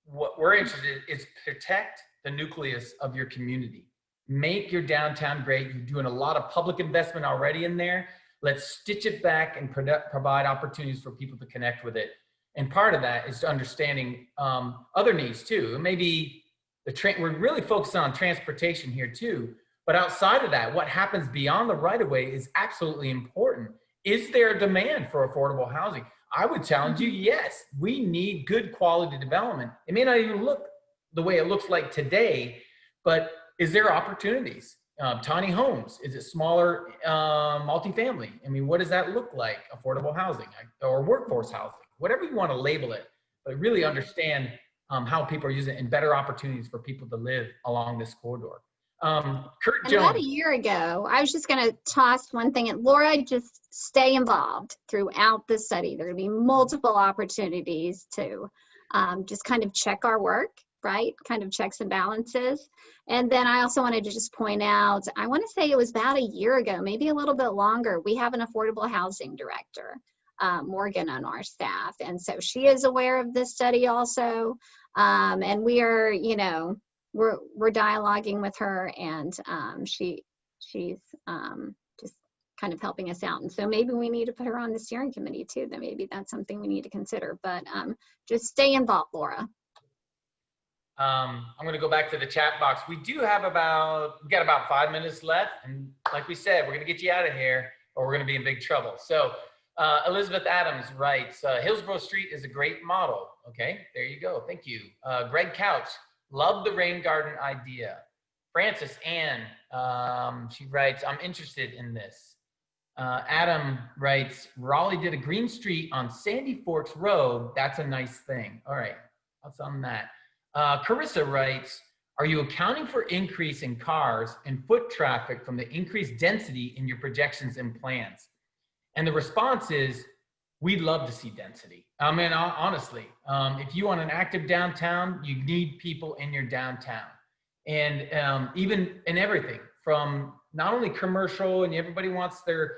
What we're interested in is protect the nucleus of your community. Make your downtown great. You're doing a lot of public investment already in there. Let's stitch it back and provide opportunities for people to connect with it. And part of that is understanding other needs too. Maybe we're really focused on transportation here too. But outside of that, what happens beyond the right-of-way is absolutely important. Is there a demand for affordable housing? I would challenge you, yes. We need good quality development. It may not even look the way it looks like today, but is there opportunities? Tiny homes, is it smaller multifamily? I mean, what does that look like? Affordable housing or workforce housing, whatever you want to label it, but really understand how people are using it and better opportunities for people to live along this corridor. Kurt Jones. About a year ago, I was just going to toss one thing at Laura, just stay involved throughout the study. There are going to be multiple opportunities to just kind of check our work, right? Kind of checks and balances. And then I also wanted to just point out, I want to say it was about a year ago, maybe a little bit longer, we have an affordable housing director, Morgan, on our staff. And so she is aware of this study also. And we are, we're dialoguing with her, and she's just kind of helping us out. And so maybe we need to put her on the steering committee too. Then maybe that's something we need to consider. But just stay involved, Laura. I'm going to go back to the chat box. We got about 5 minutes left. And like we said, we're going to get you out of here or we're going to be in big trouble. So Elizabeth Adams writes, Hillsborough Street is a great model. Okay, there you go. Thank you. Greg Couch, love the rain garden idea. Frances Ann, she writes, I'm interested in this. Adam writes, Raleigh did a green street on Sandy Forks Road. That's a nice thing. All right, what's on that? Carissa writes, are you accounting for increase in cars and foot traffic from the increased density in your projections and plans? And the response is, we'd love to see density. I mean, honestly, if you want an active downtown, you need people in your downtown. And even in everything from not only commercial, and everybody wants their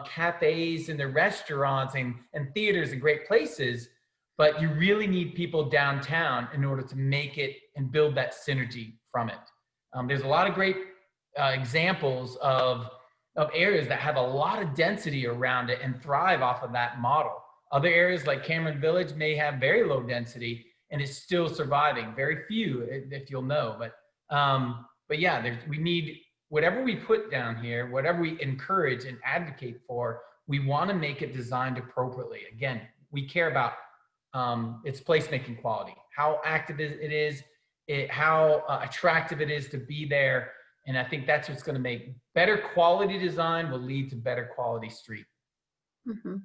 cafes and their restaurants and theaters and great places, but you really need people downtown in order to make it and build that synergy from it. There's a lot of great examples of areas that have a lot of density around it and thrive off of that model. Other areas like Cameron Village may have very low density and it's still surviving. Very few, if you'll know. But yeah, we need whatever we put down here, whatever we encourage and advocate for, we want to make it designed appropriately. Again, we care about its placemaking quality, how active it is, how attractive it is to be there. And I think that's what's going to make better quality design will lead to better quality street. Mm-hmm.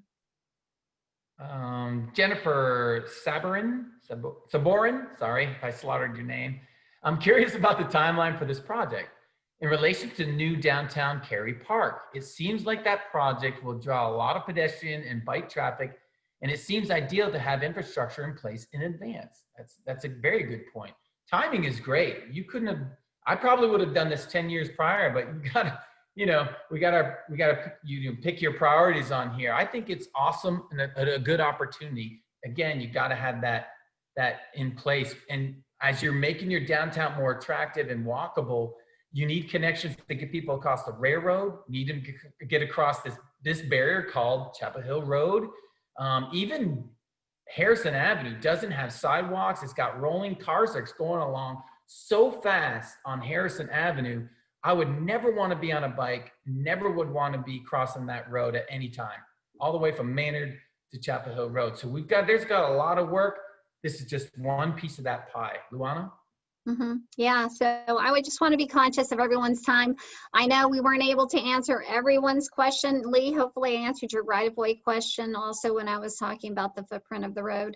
Jennifer Saborin, sorry if I slaughtered your name. I'm curious about the timeline for this project. In relation to new downtown Cary Park, it seems like that project will draw a lot of pedestrian and bike traffic, and it seems ideal to have infrastructure in place in advance. That's a very good point. Timing is great. You couldn't have, I probably would have done this 10 years prior, but you gotta, we gotta pick your priorities on here. I think it's awesome and a good opportunity. Again, you gotta have that in place. And as you're making your downtown more attractive and walkable, you need connections to get people across the railroad, need them to get across this barrier called Chapel Hill Road. Even Harrison Avenue doesn't have sidewalks. It's got rolling cars that's going along so fast on Harrison Avenue. I would never want to be on a bike, never would want to be crossing that road at any time, all the way from Maynard to Chapel Hill Road. So there's got a lot of work. This is just one piece of that pie. Luana? Mm-hmm. Yeah, so I would just want to be conscious of everyone's time. I know we weren't able to answer everyone's question. Lee, hopefully I answered your right-of-way question also when I was talking about the footprint of the road.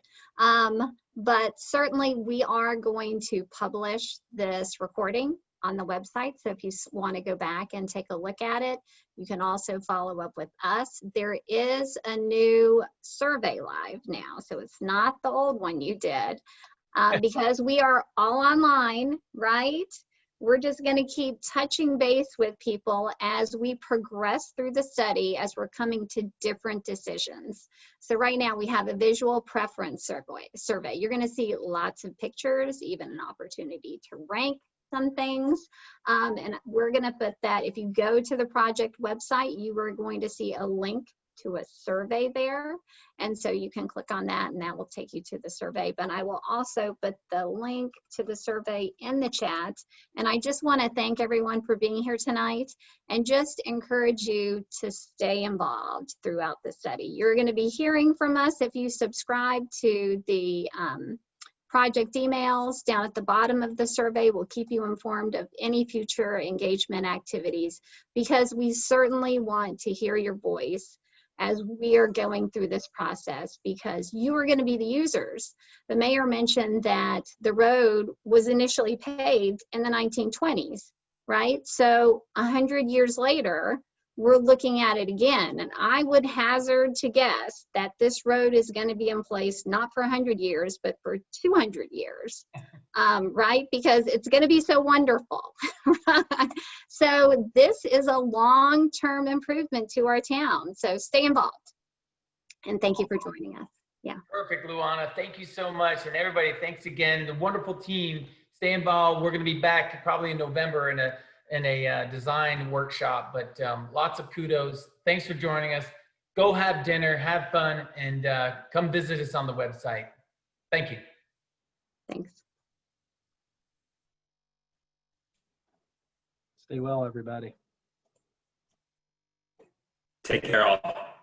But certainly we are going to publish this recording on the website. So if you want to go back and take a look at it, you can also follow up with us. There is a new survey live now, so it's not the old one you did. Because we are all online, right? We're just going to keep touching base with people as we progress through the study, as we're coming to different decisions. So right now we have a visual preference survey. You're going to see lots of pictures, even an opportunity to rank some things. And we're going to put that, if you go to the project website, you are going to see a link to a survey there. And so you can click on that and that will take you to the survey. But I will also put the link to the survey in the chat. And I just want to thank everyone for being here tonight and just encourage you to stay involved throughout the study. You're going to be hearing from us if you subscribe to the project emails down at the bottom of the survey. Will keep you informed of any future engagement activities, because we certainly want to hear your voice as we are going through this process, because you are going to be the users. The mayor mentioned that the road was initially paved in the 1920s, right? So 100 years later, we're looking at it again. And I would hazard to guess that this road is going to be in place not for 100 years, but for 200 years, right? Because it's going to be so wonderful. Right? So this is a long-term improvement to our town. So stay involved. And thank you for joining us. Yeah. Perfect, Luana. Thank you so much. And everybody, thanks again. The wonderful team, stay involved. We're going to be back probably in November in a design workshop, but lots of kudos. Thanks for joining us. Go have dinner, have fun, and come visit us on the website. Thank you. Thanks. Stay well, everybody. Take care all.